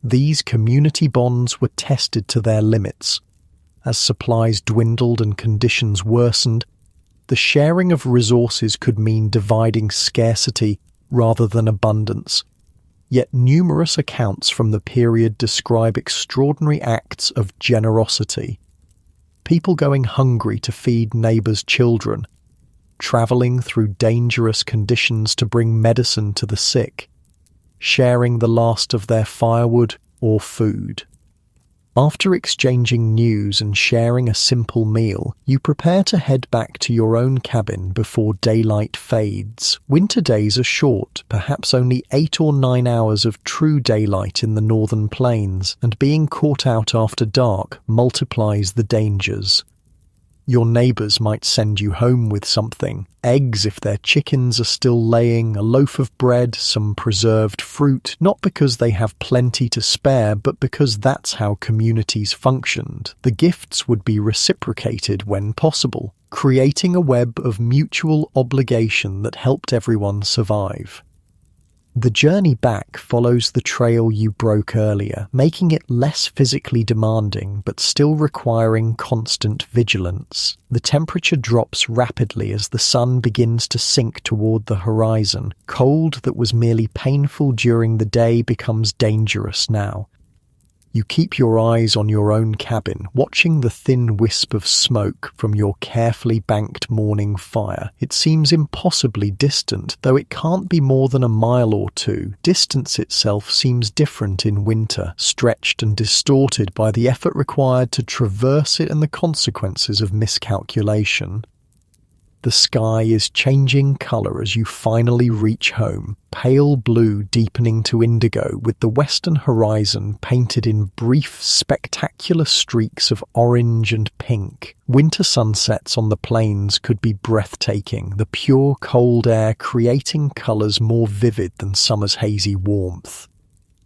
these community bonds were tested to their limits. As supplies dwindled and conditions worsened, the sharing of resources could mean dividing scarcity rather than abundance. Yet numerous accounts from the period describe extraordinary acts of generosity. People going hungry to feed neighbours' children, travelling through dangerous conditions to bring medicine to the sick, sharing the last of their firewood or food. After exchanging news and sharing a simple meal, you prepare to head back to your own cabin before daylight fades. Winter days are short, perhaps only 8 or 9 hours of true daylight in the northern plains, and being caught out after dark multiplies the dangers. Your neighbours might send you home with something: eggs if their chickens are still laying, a loaf of bread, some preserved fruit, not because they have plenty to spare, but because that's how communities functioned. The gifts would be reciprocated when possible, creating a web of mutual obligation that helped everyone survive. The journey back follows the trail you broke earlier, making it less physically demanding but still requiring constant vigilance. The temperature drops rapidly as the sun begins to sink toward the horizon. Cold that was merely painful during the day becomes dangerous now. You keep your eyes on your own cabin, watching the thin wisp of smoke from your carefully banked morning fire. It seems impossibly distant, though it can't be more than a mile or two. Distance itself seems different in winter, stretched and distorted by the effort required to traverse it and the consequences of miscalculation. The sky is changing colour as you finally reach home, pale blue deepening to indigo, with the western horizon painted in brief, spectacular streaks of orange and pink. Winter sunsets on the plains could be breathtaking, the pure cold air creating colours more vivid than summer's hazy warmth.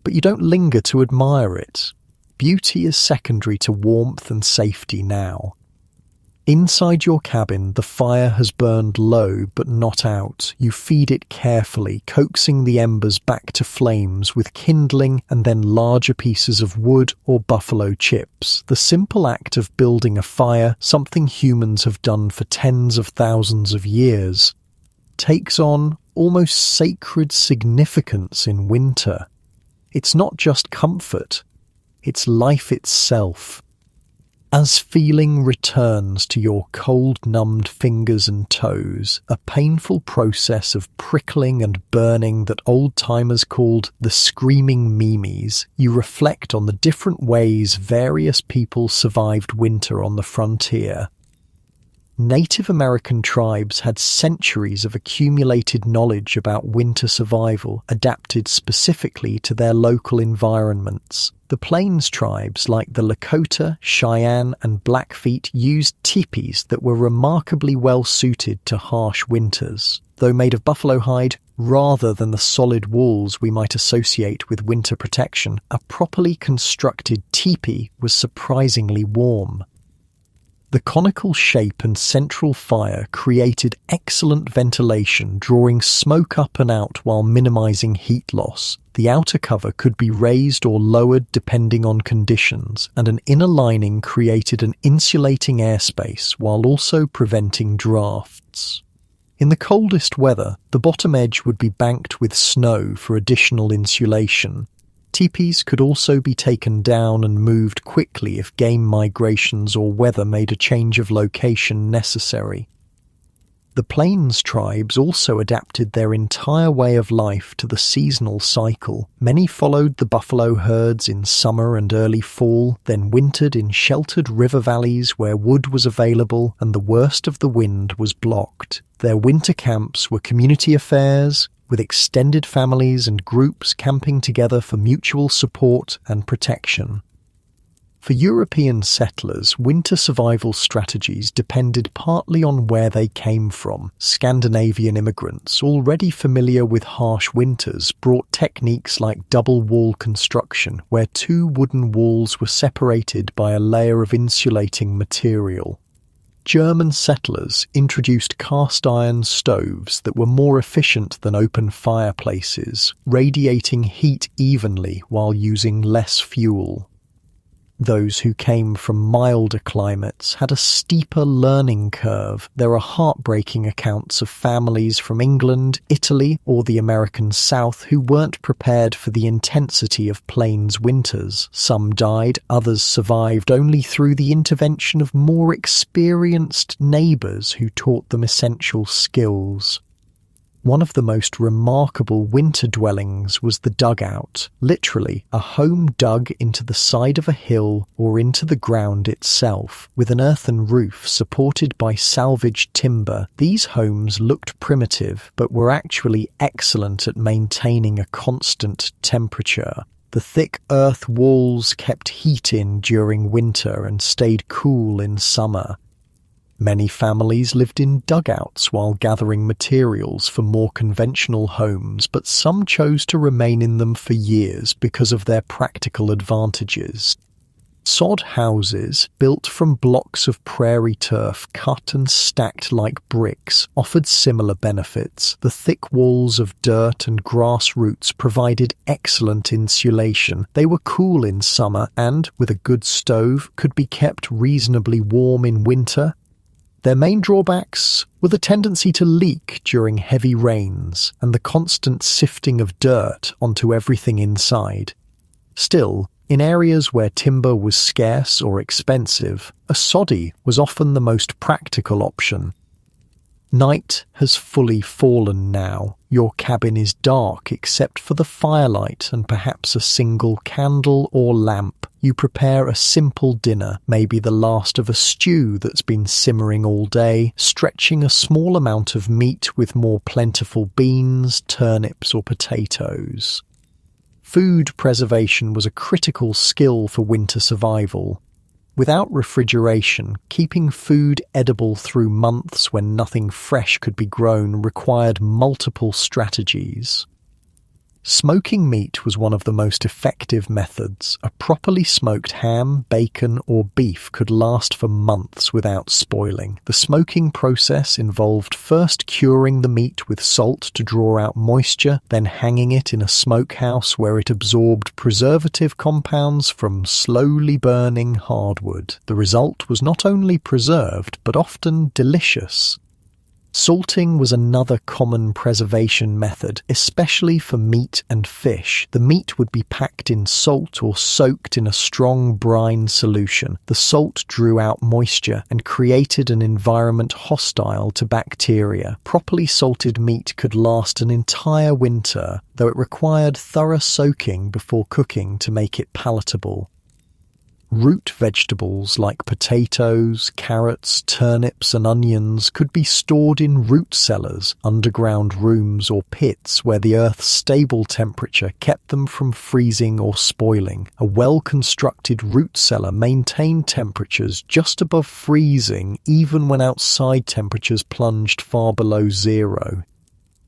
But you don't linger to admire it. Beauty is secondary to warmth and safety now. Inside your cabin, the fire has burned low but not out. You feed it carefully, coaxing the embers back to flames with kindling and then larger pieces of wood or buffalo chips. The simple act of building a fire, something humans have done for tens of thousands of years, takes on almost sacred significance in winter. It's not just comfort, it's life itself. As feeling returns to your cold-numbed fingers and toes, a painful process of prickling and burning that old-timers called the screaming memes, you reflect on the different ways various people survived winter on the frontier. Native American tribes had centuries of accumulated knowledge about winter survival, adapted specifically to their local environments. The Plains tribes like the Lakota, Cheyenne, and Blackfeet used teepees that were remarkably well suited to harsh winters. Though made of buffalo hide, rather than the solid walls we might associate with winter protection, a properly constructed teepee was surprisingly warm. The conical shape and central fire created excellent ventilation, drawing smoke up and out while minimizing heat loss. The outer cover could be raised or lowered depending on conditions, and an inner lining created an insulating airspace while also preventing drafts. In the coldest weather, the bottom edge would be banked with snow for additional insulation. Teepees could also be taken down and moved quickly if game migrations or weather made a change of location necessary. The Plains tribes also adapted their entire way of life to the seasonal cycle. Many followed the buffalo herds in summer and early fall, then wintered in sheltered river valleys where wood was available and the worst of the wind was blocked. Their winter camps were community affairs, with extended families and groups camping together for mutual support and protection. For European settlers, winter survival strategies depended partly on where they came from. Scandinavian immigrants, already familiar with harsh winters, brought techniques like double wall construction, where two wooden walls were separated by a layer of insulating material. German settlers introduced cast-iron stoves that were more efficient than open fireplaces, radiating heat evenly while using less fuel. Those who came from milder climates had a steeper learning curve. There are heartbreaking accounts of families from England, Italy, or the American South who weren't prepared for the intensity of plains winters. Some died, others survived only through the intervention of more experienced neighbours who taught them essential skills. One of the most remarkable winter dwellings was the dugout, literally a home dug into the side of a hill or into the ground itself, with an earthen roof supported by salvaged timber. These homes looked primitive, but were actually excellent at maintaining a constant temperature. The thick earth walls kept heat in during winter and stayed cool in summer. Many families lived in dugouts while gathering materials for more conventional homes, but some chose to remain in them for years because of their practical advantages. Sod houses, built from blocks of prairie turf cut and stacked like bricks, offered similar benefits. The thick walls of dirt and grass roots provided excellent insulation. They were cool in summer and, with a good stove, could be kept reasonably warm in winter. Their main drawbacks were the tendency to leak during heavy rains and the constant sifting of dirt onto everything inside. Still, in areas where timber was scarce or expensive, a soddy was often the most practical option. Night has fully fallen now. Your cabin is dark except for the firelight and perhaps a single candle or lamp. You prepare a simple dinner, maybe the last of a stew that's been simmering all day, stretching a small amount of meat with more plentiful beans, turnips or potatoes. Food preservation was a critical skill for winter survival. Without refrigeration, keeping food edible through months when nothing fresh could be grown required multiple strategies. Smoking meat was one of the most effective methods. A properly smoked ham, bacon, or beef could last for months without spoiling. The smoking process involved first curing the meat with salt to draw out moisture, then hanging it in a smokehouse where it absorbed preservative compounds from slowly burning hardwood. The result was not only preserved, but often delicious. Salting was another common preservation method, especially for meat and fish. The meat would be packed in salt or soaked in a strong brine solution. The salt drew out moisture and created an environment hostile to bacteria. Properly salted meat could last an entire winter, though it required thorough soaking before cooking to make it palatable. Root vegetables like potatoes, carrots, turnips and onions could be stored in root cellars, underground rooms or pits where the earth's stable temperature kept them from freezing or spoiling. A well-constructed root cellar maintained temperatures just above freezing even when outside temperatures plunged far below zero.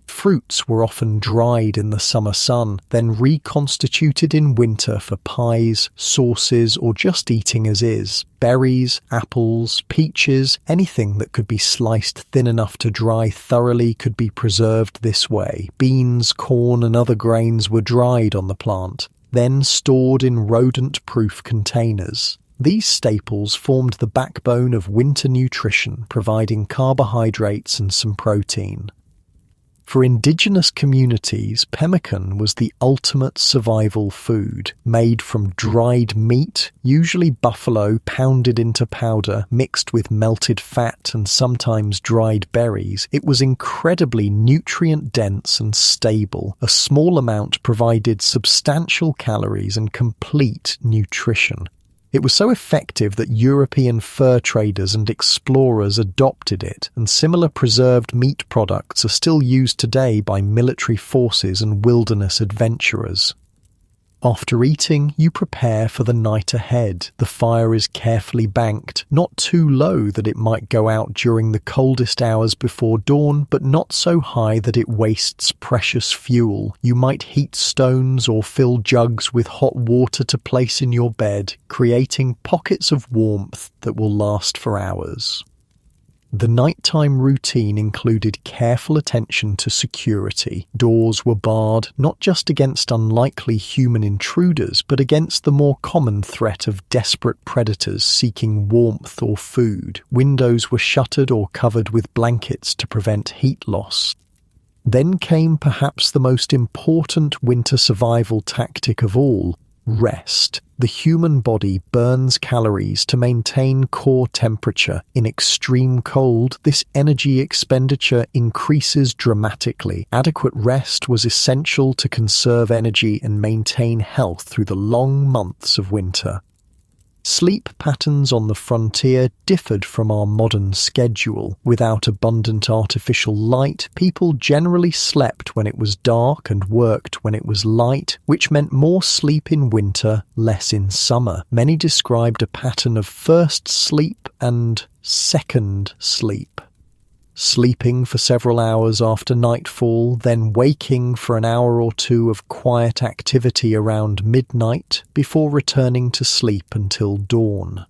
Fruits were often dried in the summer sun, then reconstituted in winter for pies, sauces, or just eating as is. Berries, apples, peaches, anything that could be sliced thin enough to dry thoroughly could be preserved this way. Beans, corn, and other grains were dried on the plant, then stored in rodent-proof containers. These staples formed the backbone of winter nutrition, providing carbohydrates and some protein. For indigenous communities, pemmican was the ultimate survival food, made from dried meat, usually buffalo pounded into powder, mixed with melted fat and sometimes dried berries. It was incredibly nutrient-dense and stable. A small amount provided substantial calories and complete nutrition. It was so effective that European fur traders and explorers adopted it, and similar preserved meat products are still used today by military forces and wilderness adventurers. After eating, you prepare for the night ahead. The fire is carefully banked, not too low that it might go out during the coldest hours before dawn, but not so high that it wastes precious fuel. You might heat stones or fill jugs with hot water to place in your bed, creating pockets of warmth that will last for hours. The nighttime routine included careful attention to security. Doors were barred not just against unlikely human intruders, but against the more common threat of desperate predators seeking warmth or food. Windows were shuttered or covered with blankets to prevent heat loss. Then came perhaps the most important winter survival tactic of all: rest. The human body burns calories to maintain core temperature. In extreme cold, this energy expenditure increases dramatically. Adequate rest was essential to conserve energy and maintain health through the long months of winter. Sleep patterns on the frontier differed from our modern schedule. Without abundant artificial light, people generally slept when it was dark and worked when it was light, which meant more sleep in winter, less in summer. Many described a pattern of first sleep and second sleep. Sleeping for several hours after nightfall, then waking for an hour or two of quiet activity around midnight before returning to sleep until dawn.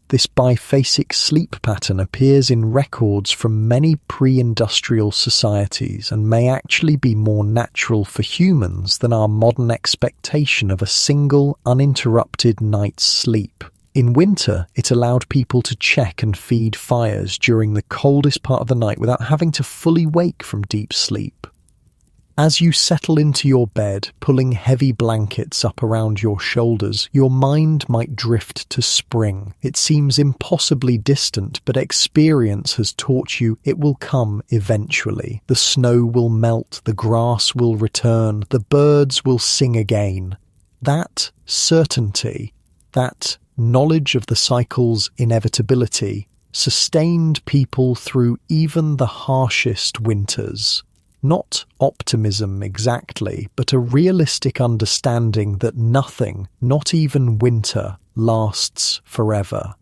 This biphasic sleep pattern appears in records from many pre-industrial societies and may actually be more natural for humans than our modern expectation of a single, uninterrupted night's sleep. In winter, it allowed people to check and feed fires during the coldest part of the night without having to fully wake from deep sleep. As you settle into your bed, pulling heavy blankets up around your shoulders, your mind might drift to spring. It seems impossibly distant, but experience has taught you it will come eventually. The snow will melt, the grass will return, the birds will sing again. That certainty, that knowledge of the cycle's inevitability, sustained people through even the harshest winters. Not optimism exactly, but a realistic understanding that nothing, not even winter, lasts forever.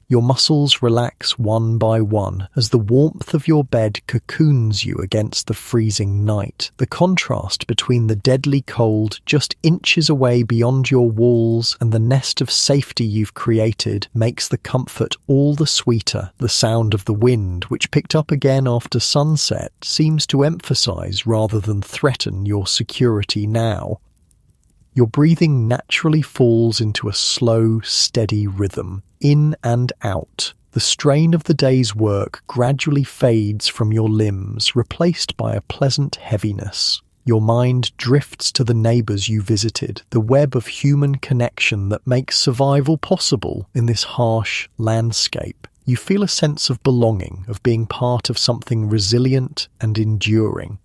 Your muscles relax one by one as the warmth of your bed cocoons you against the freezing night. The contrast between the deadly cold just inches away beyond your walls and the nest of safety you've created makes the comfort all the sweeter. The sound of the wind, which picked up again after sunset, seems to emphasize rather than threaten your security now. Your breathing naturally falls into a slow, steady rhythm, in and out. The strain of the day's work gradually fades from your limbs, replaced by a pleasant heaviness. Your mind drifts to the neighbors you visited, the web of human connection that makes survival possible in this harsh landscape. You feel a sense of belonging, of being part of something resilient and enduring.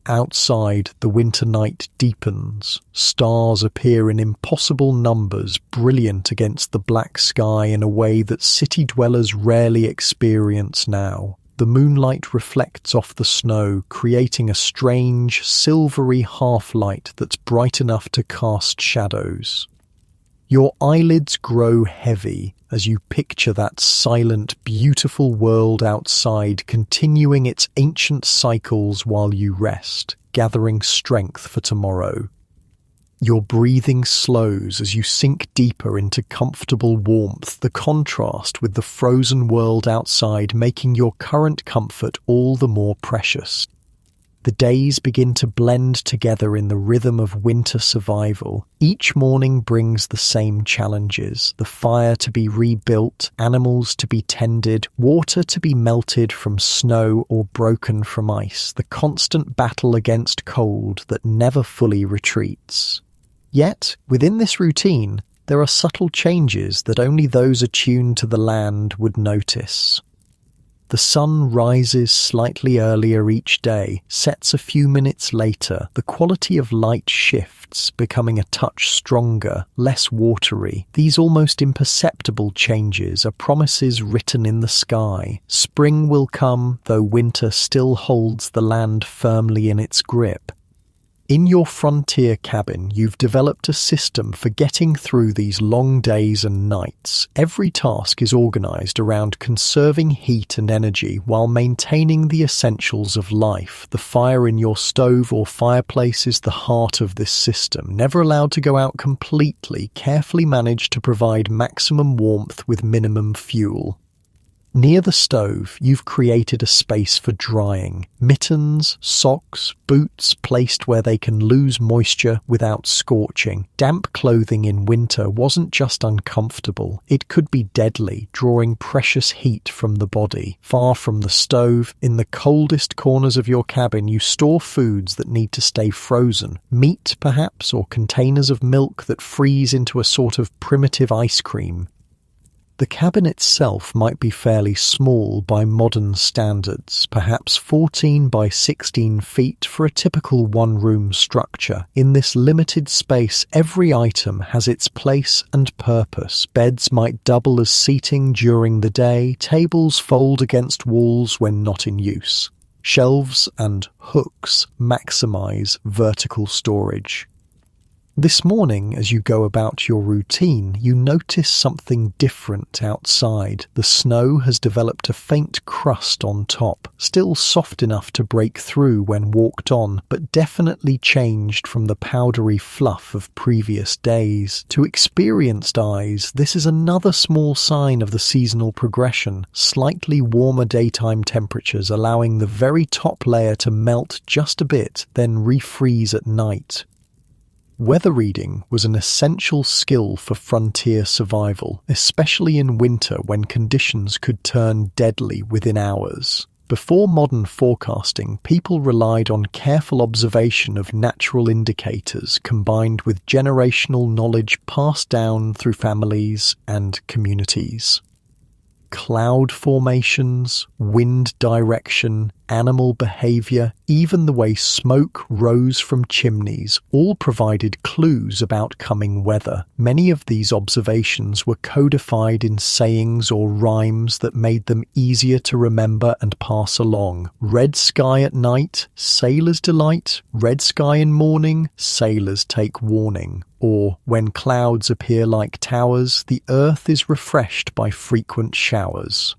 Outside, the winter night deepens. Stars appear in impossible numbers, brilliant against the black sky in a way that city dwellers rarely experience now. The moonlight reflects off the snow, creating a strange, silvery half-light that's bright enough to cast shadows. Your eyelids grow heavy as you picture that silent, beautiful world outside continuing its ancient cycles while you rest, gathering strength for tomorrow. Your breathing slows as you sink deeper into comfortable warmth, the contrast with the frozen world outside making your current comfort all the more precious. The days begin to blend together in the rhythm of winter survival. Each morning brings the same challenges: the fire to be rebuilt, animals to be tended, water to be melted from snow or broken from ice, the constant battle against cold that never fully retreats. Yet, within this routine, there are subtle changes that only those attuned to the land would notice. The sun rises slightly earlier each day, sets a few minutes later. The quality of light shifts, becoming a touch stronger, less watery. These almost imperceptible changes are promises written in the sky. Spring will come, though winter still holds the land firmly in its grip. In your frontier cabin, you've developed a system for getting through these long days and nights. Every task is organized around conserving heat and energy while maintaining the essentials of life. The fire in your stove or fireplace is the heart of this system, never allowed to go out completely, carefully managed to provide maximum warmth with minimum fuel. Near the stove, you've created a space for drying. Mittens, socks, boots placed where they can lose moisture without scorching. Damp clothing in winter wasn't just uncomfortable, it could be deadly, drawing precious heat from the body. Far from the stove, in the coldest corners of your cabin, you store foods that need to stay frozen. Meat, perhaps, or containers of milk that freeze into a sort of primitive ice cream. The cabin itself might be fairly small by modern standards, perhaps 14 by 16 feet for a typical one-room structure. In this limited space, every item has its place and purpose. Beds might double as seating during the day, tables fold against walls when not in use. Shelves and hooks maximize vertical storage. This morning, as you go about your routine, you notice something different outside. The snow has developed a faint crust on top, still soft enough to break through when walked on, but definitely changed from the powdery fluff of previous days. To experienced eyes, this is another small sign of the seasonal progression, slightly warmer daytime temperatures allowing the very top layer to melt just a bit, then refreeze at night. Weather reading was an essential skill for frontier survival, especially in winter when conditions could turn deadly within hours. Before modern forecasting, people relied on careful observation of natural indicators combined with generational knowledge passed down through families and communities. Cloud formations, wind direction, animal behavior, even the way smoke rose from chimneys, all provided clues about coming weather. Many of these observations were codified in sayings or rhymes that made them easier to remember and pass along. Red sky at night, sailors delight. Red sky in morning, sailors take warning. Or, when clouds appear like towers, the earth is refreshed by frequent showers.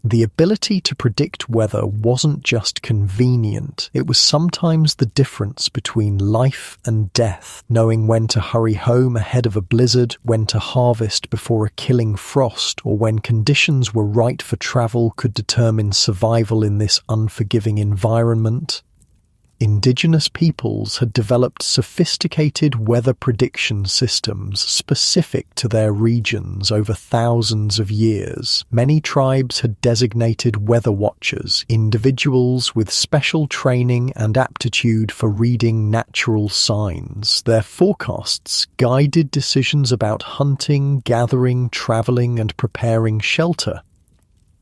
The ability to predict weather wasn't just convenient, it was sometimes the difference between life and death, knowing when to hurry home ahead of a blizzard, when to harvest before a killing frost, or when conditions were right for travel could determine survival in this unforgiving environment. Indigenous peoples had developed sophisticated weather prediction systems specific to their regions over thousands of years. Many tribes had designated weather watchers, individuals with special training and aptitude for reading natural signs. Their forecasts guided decisions about hunting, gathering, traveling, and preparing shelter.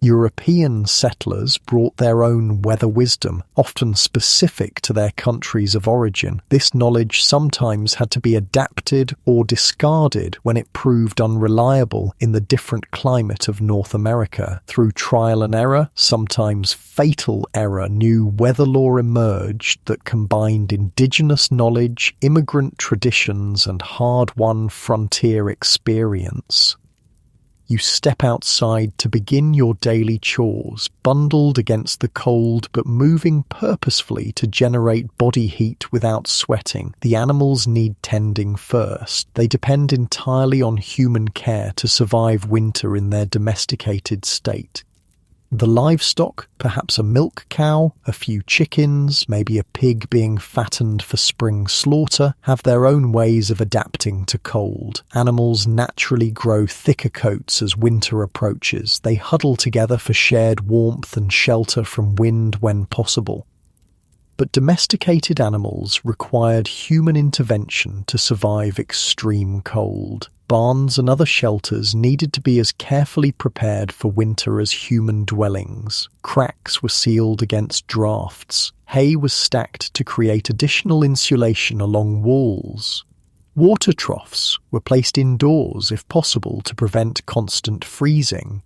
European settlers brought their own weather wisdom, often specific to their countries of origin. This knowledge sometimes had to be adapted or discarded when it proved unreliable in the different climate of North America. Through trial and error, sometimes fatal error, new weather law emerged that combined indigenous knowledge, immigrant traditions, and hard-won frontier experience. You step outside to begin your daily chores, bundled against the cold but moving purposefully to generate body heat without sweating. The animals need tending first. They depend entirely on human care to survive winter in their domesticated state. The livestock, perhaps a milk cow, a few chickens, maybe a pig being fattened for spring slaughter, have their own ways of adapting to cold. Animals naturally grow thicker coats as winter approaches. They huddle together for shared warmth and shelter from wind when possible. But domesticated animals required human intervention to survive extreme cold. Barns and other shelters needed to be as carefully prepared for winter as human dwellings. Cracks were sealed against drafts. Hay was stacked to create additional insulation along walls. Water troughs were placed indoors if possible to prevent constant freezing.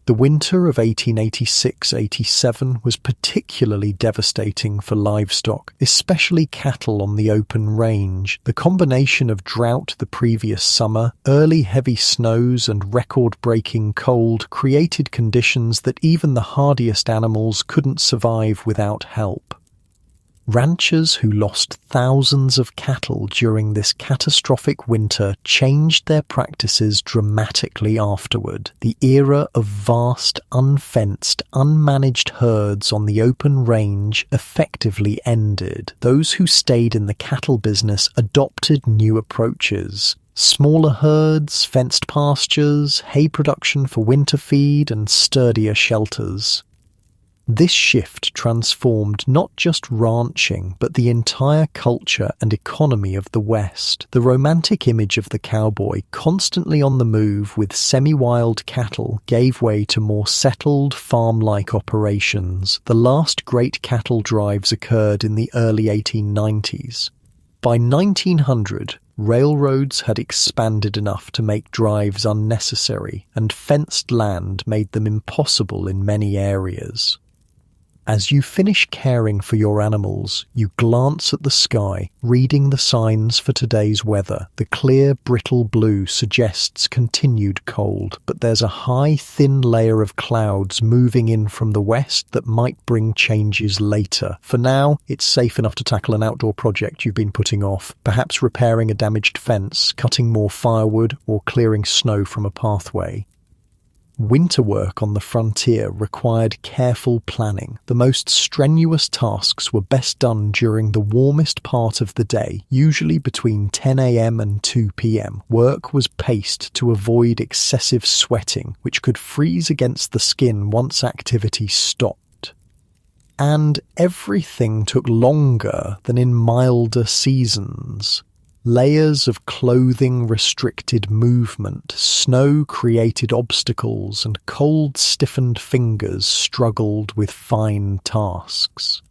The winter of 1886-87 was particularly devastating for livestock, especially cattle on the open range. The combination of drought the previous summer, early heavy snows and record-breaking cold created conditions that even the hardiest animals couldn't survive without help. Ranchers who lost thousands of cattle during this catastrophic winter changed their practices dramatically afterward. The era of vast, unfenced, unmanaged herds on the open range effectively ended. Those who stayed in the cattle business adopted new approaches. Smaller herds, fenced pastures, hay production for winter feed, and sturdier shelters. This shift transformed not just ranching, but the entire culture and economy of the West. The romantic image of the cowboy, constantly on the move with semi-wild cattle, gave way to more settled, farm-like operations. The last great cattle drives occurred in the early 1890s. By 1900, railroads had expanded enough to make drives unnecessary, and fenced land made them impossible in many areas. As you finish caring for your animals, you glance at the sky, reading the signs for today's weather. The clear, brittle blue suggests continued cold, but there's a high, thin layer of clouds moving in from the west that might bring changes later. For now, it's safe enough to tackle an outdoor project you've been putting off, perhaps repairing a damaged fence, cutting more firewood, or clearing snow from a pathway. Winter work on the frontier required careful planning. The most strenuous tasks were best done during the warmest part of the day, usually between 10 a.m. and 2 p.m. Work was paced to avoid excessive sweating, which could freeze against the skin once activity stopped. And everything took longer than in milder seasons. Layers of clothing restricted movement, snow created obstacles, and cold stiffened fingers struggled with fine tasks.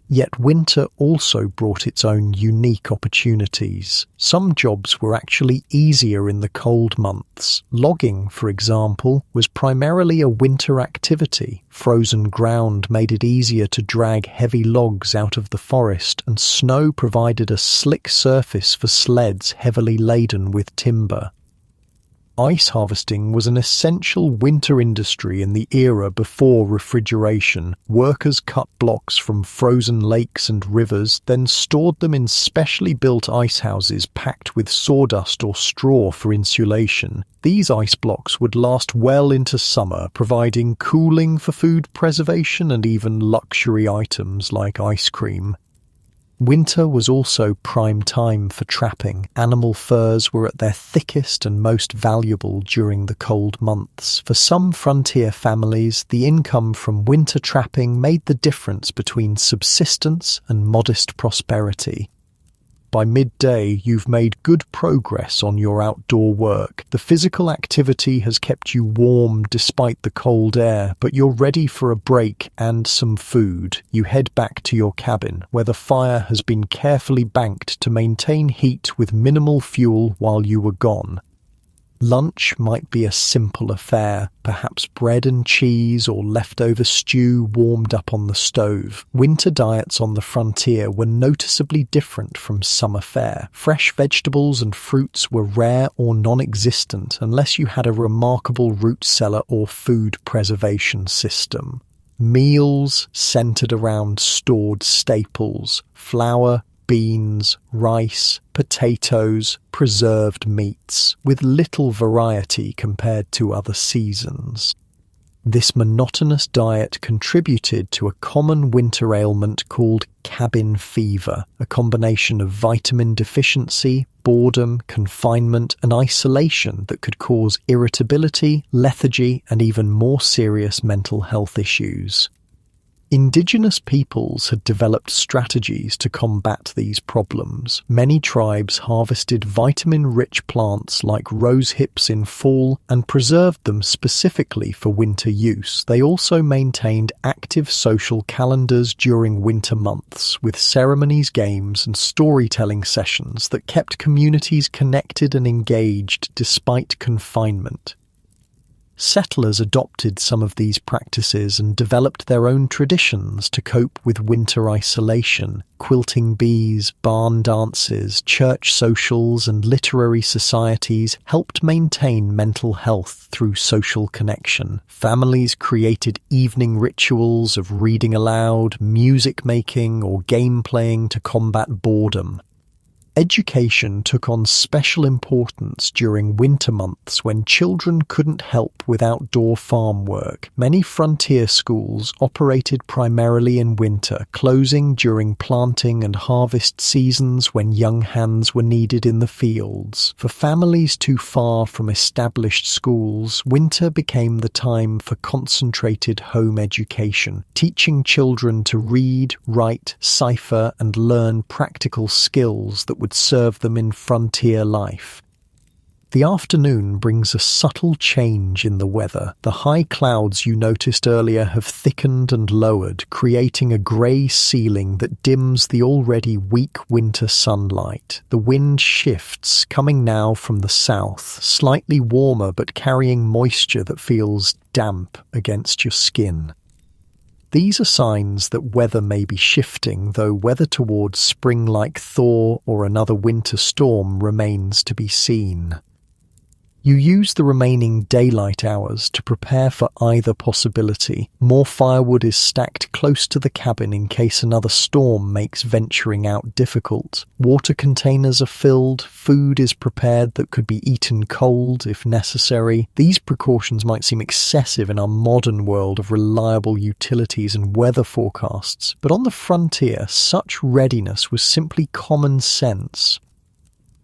Yet winter also brought its own unique opportunities. Some jobs were actually easier in the cold months. Logging, for example, was primarily a winter activity. Frozen ground made it easier to drag heavy logs out of the forest, and snow provided a slick surface for sleds heavily laden with timber. Ice harvesting was an essential winter industry in the era before refrigeration. Workers cut blocks from frozen lakes and rivers, then stored them in specially built ice houses packed with sawdust or straw for insulation. These ice blocks would last well into summer, providing cooling for food preservation and even luxury items like ice cream. Winter was also prime time for trapping. Animal furs were at their thickest and most valuable during the cold months. For some frontier families, the income from winter trapping made the difference between subsistence and modest prosperity. By midday, you've made good progress on your outdoor work. The physical activity has kept you warm despite the cold air, but you're ready for a break and some food. You head back to your cabin, where the fire has been carefully banked to maintain heat with minimal fuel while you were gone. Lunch might be a simple affair, perhaps bread and cheese or leftover stew warmed up on the stove. Winter diets on the frontier were noticeably different from summer fare. Fresh vegetables and fruits were rare or non-existent unless you had a remarkable root cellar or food preservation system. Meals centered around stored staples: flour, beans, rice, potatoes, preserved meats, with little variety compared to other seasons. This monotonous diet contributed to a common winter ailment called cabin fever, a combination of vitamin deficiency, boredom, confinement, and isolation that could cause irritability, lethargy, and even more serious mental health issues. Indigenous peoples had developed strategies to combat these problems. Many tribes harvested vitamin-rich plants like rose hips in fall and preserved them specifically for winter use. They also maintained active social calendars during winter months, with ceremonies, games, and storytelling sessions that kept communities connected and engaged despite confinement. Settlers adopted some of these practices and developed their own traditions to cope with winter isolation. Quilting bees, barn dances, church socials, and literary societies helped maintain mental health through social connection. Families created evening rituals of reading aloud, music making, or game playing to combat boredom. Education took on special importance during winter months when children couldn't help with outdoor farm work. Many frontier schools operated primarily in winter, closing during planting and harvest seasons when young hands were needed in the fields. For families too far from established schools, winter became the time for concentrated home education, teaching children to read, write, cipher, and learn practical skills that would serve them in frontier life. The afternoon brings a subtle change in the weather. The high clouds you noticed earlier have thickened and lowered, creating a grey ceiling that dims the already weak winter sunlight. The wind shifts, coming now from the south, slightly warmer but carrying moisture that feels damp against your skin. These are signs that weather may be shifting, though whether towards spring like thaw or another winter storm remains to be seen. You use the remaining daylight hours to prepare for either possibility. More firewood is stacked close to the cabin in case another storm makes venturing out difficult. Water containers are filled, food is prepared that could be eaten cold if necessary. These precautions might seem excessive in our modern world of reliable utilities and weather forecasts, but on the frontier, such readiness was simply common sense.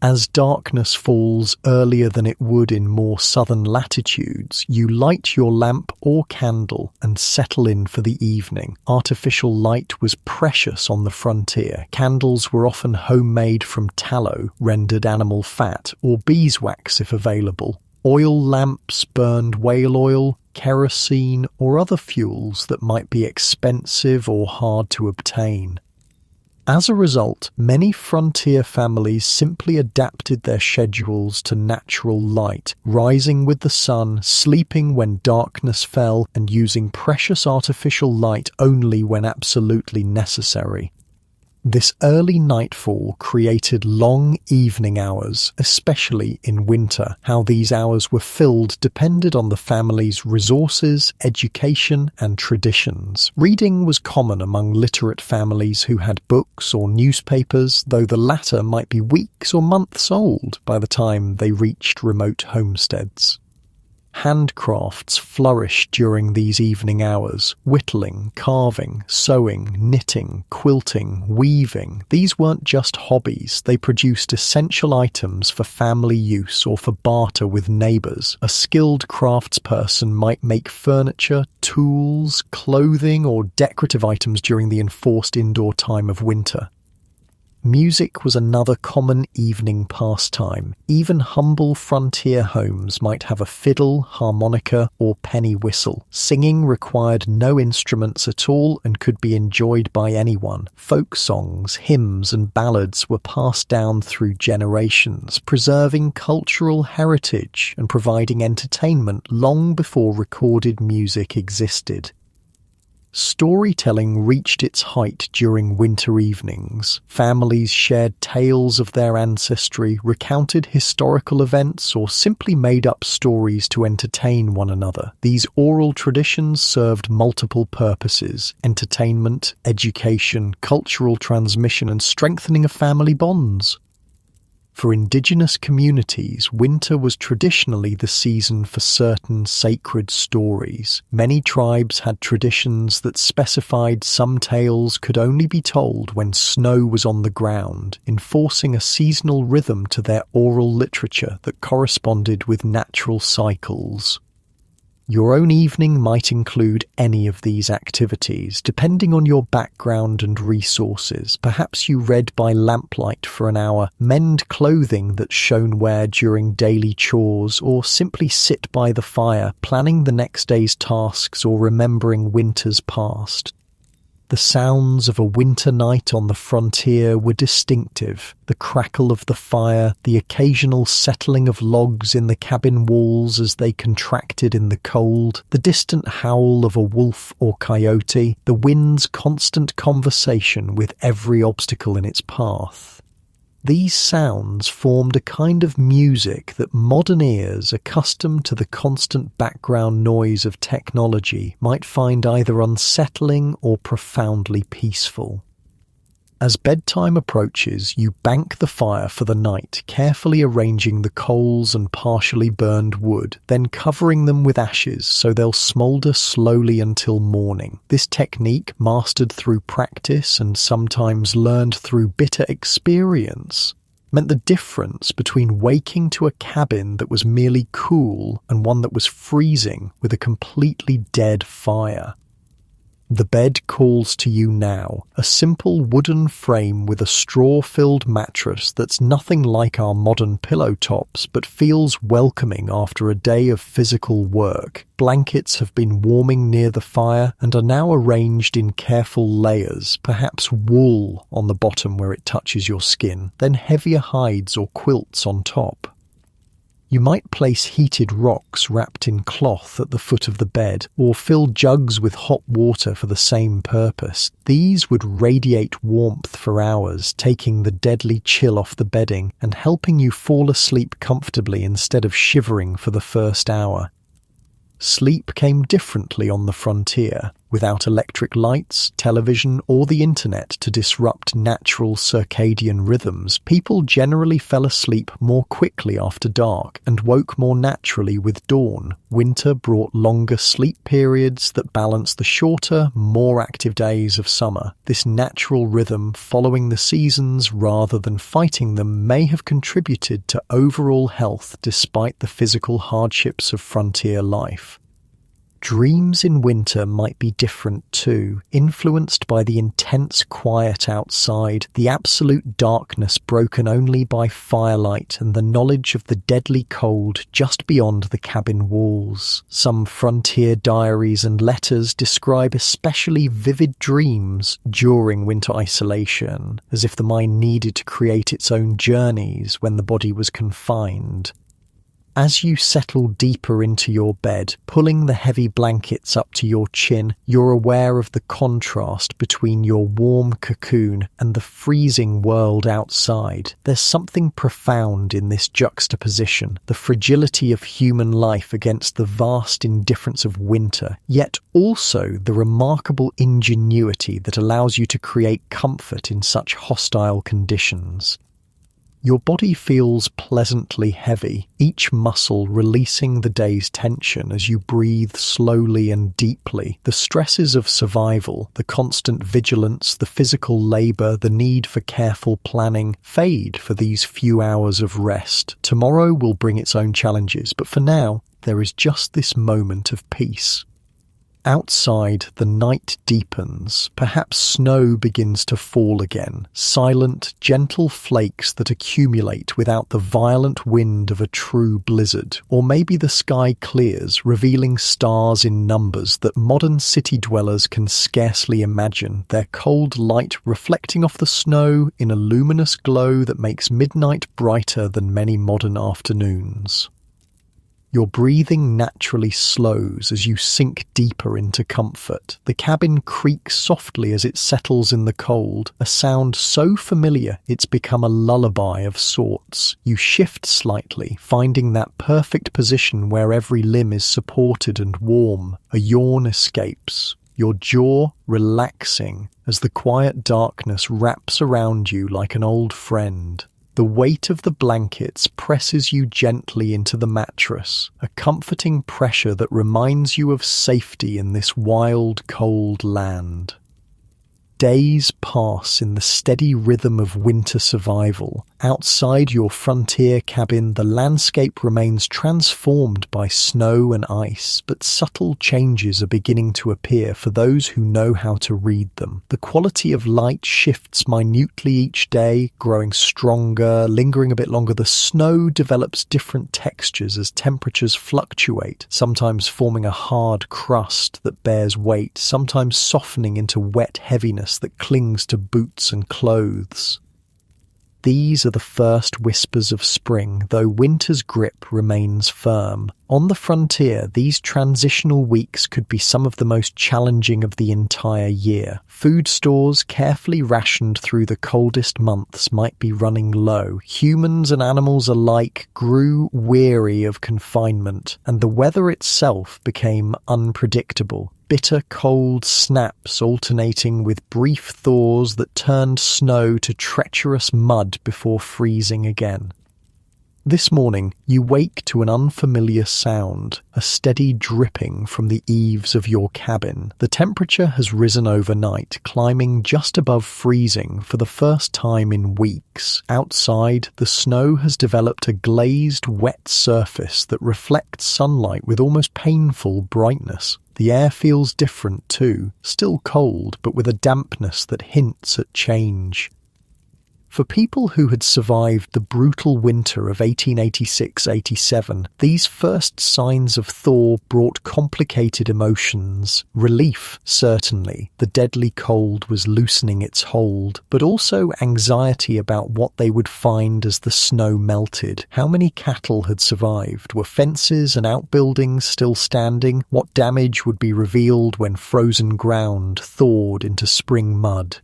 As darkness falls earlier than it would in more southern latitudes, you light your lamp or candle and settle in for the evening. Artificial light was precious on the frontier. Candles were often homemade from tallow, rendered animal fat, or beeswax if available. Oil lamps burned whale oil, kerosene, or other fuels that might be expensive or hard to obtain. As a result, many frontier families simply adapted their schedules to natural light, rising with the sun, sleeping when darkness fell, and using precious artificial light only when absolutely necessary. This early nightfall created long evening hours, especially in winter. How these hours were filled depended on the family's resources, education, and traditions. Reading was common among literate families who had books or newspapers, though the latter might be weeks or months old by the time they reached remote homesteads. Handcrafts flourished during these evening hours. Whittling, carving, sewing, knitting, quilting, weaving. These weren't just hobbies, they produced essential items for family use or for barter with neighbours. A skilled craftsperson might make furniture, tools, clothing, or decorative items during the enforced indoor time of winter. Music was another common evening pastime. Even humble frontier homes might have a fiddle, harmonica, or penny whistle. Singing required no instruments at all and could be enjoyed by anyone. Folk songs, hymns, and ballads were passed down through generations, preserving cultural heritage and providing entertainment long before recorded music existed. Storytelling reached its height during winter evenings. Families shared tales of their ancestry, recounted historical events, or simply made up stories to entertain one another. These oral traditions served multiple purposes: entertainment, education, cultural transmission, and strengthening of family bonds. For indigenous communities, winter was traditionally the season for certain sacred stories. Many tribes had traditions that specified some tales could only be told when snow was on the ground, enforcing a seasonal rhythm to their oral literature that corresponded with natural cycles. Your own evening might include any of these activities, depending on your background and resources. Perhaps you read by lamplight for an hour, mend clothing that's shown wear during daily chores, or simply sit by the fire, planning the next day's tasks or remembering winters past. The sounds of a winter night on the frontier were distinctive. The crackle of the fire, the occasional settling of logs in the cabin walls as they contracted in the cold, the distant howl of a wolf or coyote, the wind's constant conversation with every obstacle in its path. These sounds formed a kind of music that modern ears, accustomed to the constant background noise of technology, might find either unsettling or profoundly peaceful. As bedtime approaches, you bank the fire for the night, carefully arranging the coals and partially burned wood, then covering them with ashes so they'll smoulder slowly until morning. This technique, mastered through practice and sometimes learned through bitter experience, meant the difference between waking to a cabin that was merely cool and one that was freezing with a completely dead fire. The bed calls to you now, a simple wooden frame with a straw-filled mattress that's nothing like our modern pillow tops but feels welcoming after a day of physical work. Blankets have been warming near the fire and are now arranged in careful layers, perhaps wool on the bottom where it touches your skin, then heavier hides or quilts on top. You might place heated rocks wrapped in cloth at the foot of the bed, or fill jugs with hot water for the same purpose. These would radiate warmth for hours, taking the deadly chill off the bedding and helping you fall asleep comfortably instead of shivering for the first hour. Sleep came differently on the frontier, without electric lights, television, or the internet to disrupt natural circadian rhythms. People generally fell asleep more quickly after dark and woke more naturally with dawn. Winter brought longer sleep periods that balanced the shorter, more active days of summer. This natural rhythm, following the seasons rather than fighting them, may have contributed to overall health despite the physical hardships of frontier life. Dreams in winter might be different too, influenced by the intense quiet outside, the absolute darkness broken only by firelight and the knowledge of the deadly cold just beyond the cabin walls. Some frontier diaries and letters describe especially vivid dreams during winter isolation, as if the mind needed to create its own journeys when the body was confined. As you settle deeper into your bed, pulling the heavy blankets up to your chin, you're aware of the contrast between your warm cocoon and the freezing world outside. There's something profound in this juxtaposition, the fragility of human life against the vast indifference of winter, yet also the remarkable ingenuity that allows you to create comfort in such hostile conditions. Your body feels pleasantly heavy, each muscle releasing the day's tension as you breathe slowly and deeply. The stresses of survival, the constant vigilance, the physical labor, the need for careful planning fade for these few hours of rest. Tomorrow will bring its own challenges, but for now, there is just this moment of peace. Outside, the night deepens. Perhaps snow begins to fall again, silent, gentle flakes that accumulate without the violent wind of a true blizzard. Or maybe the sky clears, revealing stars in numbers that modern city dwellers can scarcely imagine, their cold light reflecting off the snow in a luminous glow that makes midnight brighter than many modern afternoons. Your breathing naturally slows as you sink deeper into comfort. The cabin creaks softly as it settles in the cold, a sound so familiar it's become a lullaby of sorts. You shift slightly, finding that perfect position where every limb is supported and warm. A yawn escapes, your jaw relaxing as the quiet darkness wraps around you like an old friend. The weight of the blankets presses you gently into the mattress, a comforting pressure that reminds you of safety in this wild, cold land. days pass in the steady rhythm of winter survival, outside your frontier cabin, the landscape remains transformed by snow and ice, but subtle changes are beginning to appear for those who know how to read them. The quality of light shifts minutely each day, growing stronger, lingering a bit longer. The snow develops different textures as temperatures fluctuate, sometimes forming a hard crust that bears weight, sometimes softening into wet heaviness that clings to boots and clothes. These are the first whispers of spring, though winter's grip remains firm. On the frontier, these transitional weeks could be some of the most challenging of the entire year. Food stores, carefully rationed through the coldest months, might be running low. Humans and animals alike grew weary of confinement, and the weather itself became unpredictable. Bitter cold snaps alternating with brief thaws that turned snow to treacherous mud before freezing again. This morning, you wake to an unfamiliar sound, a steady dripping from the eaves of your cabin. The temperature has risen overnight, climbing just above freezing for the first time in weeks. Outside, the snow has developed a glazed, wet surface that reflects sunlight with almost painful brightness. The air feels different too, still cold, but with a dampness that hints at change. For people who had survived the brutal winter of 1886-87, these first signs of thaw brought complicated emotions. Relief, certainly. The deadly cold was loosening its hold, but also anxiety about what they would find as the snow melted. How many cattle had survived? Were fences and outbuildings still standing? What damage would be revealed when frozen ground thawed into spring mud?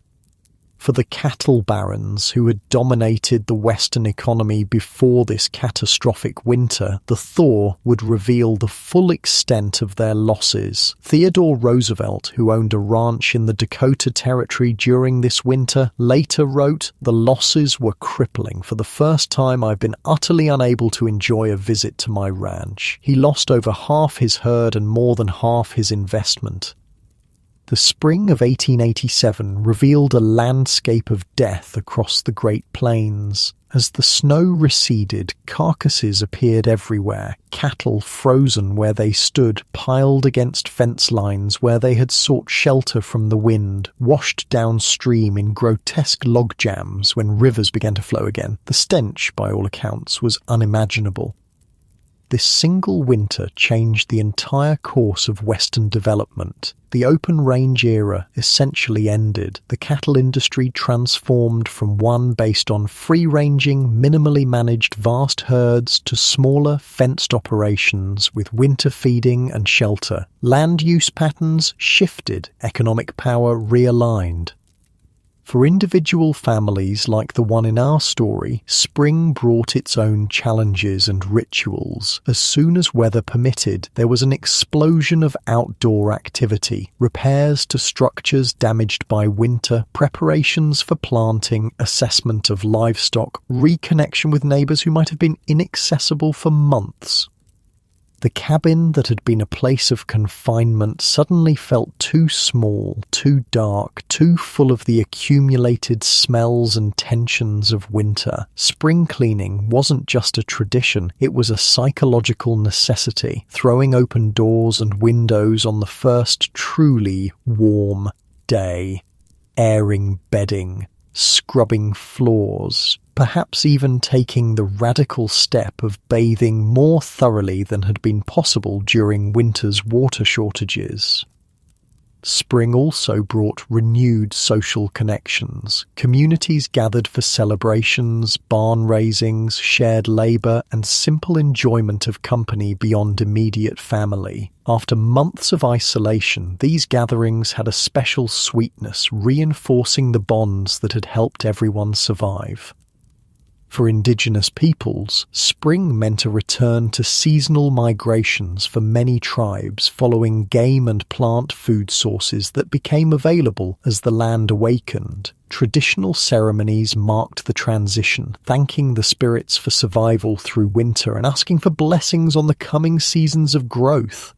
For the cattle barons who had dominated the Western economy before this catastrophic winter, the thaw would reveal the full extent of their losses. Theodore Roosevelt, who owned a ranch in the Dakota Territory during this winter, later wrote, "The losses were crippling. For the first time, I've been utterly unable to enjoy a visit to my ranch." He lost over half his herd and more than half his investment. The spring of 1887 revealed a landscape of death across the Great Plains. As the snow receded, carcasses appeared everywhere, cattle frozen where they stood, piled against fence lines where they had sought shelter from the wind, washed downstream in grotesque log jams when rivers began to flow again. The stench, by all accounts, was unimaginable. This single winter changed the entire course of Western development. The open range era essentially ended. The cattle industry transformed from one based on free-ranging, minimally managed vast herds to smaller, fenced operations with winter feeding and shelter. Land use patterns shifted, economic power realigned. For individual families like the one in our story, spring brought its own challenges and rituals. As soon as weather permitted, there was an explosion of outdoor activity, repairs to structures damaged by winter, preparations for planting, assessment of livestock, reconnection with neighbours who might have been inaccessible for months. The cabin that had been a place of confinement suddenly felt too small, too dark, too full of the accumulated smells and tensions of winter. Spring cleaning wasn't just a tradition, it was a psychological necessity, throwing open doors and windows on the first truly warm day, airing bedding, scrubbing floors, perhaps even taking the radical step of bathing more thoroughly than had been possible during winter's water shortages. Spring also brought renewed social connections. Communities gathered for celebrations, barn raisings, shared labour, and simple enjoyment of company beyond immediate family. After months of isolation, these gatherings had a special sweetness, reinforcing the bonds that had helped everyone survive. For indigenous peoples, spring meant a return to seasonal migrations for many tribes following game and plant food sources that became available as the land awakened. Traditional ceremonies marked the transition, thanking the spirits for survival through winter and asking for blessings on the coming seasons of growth.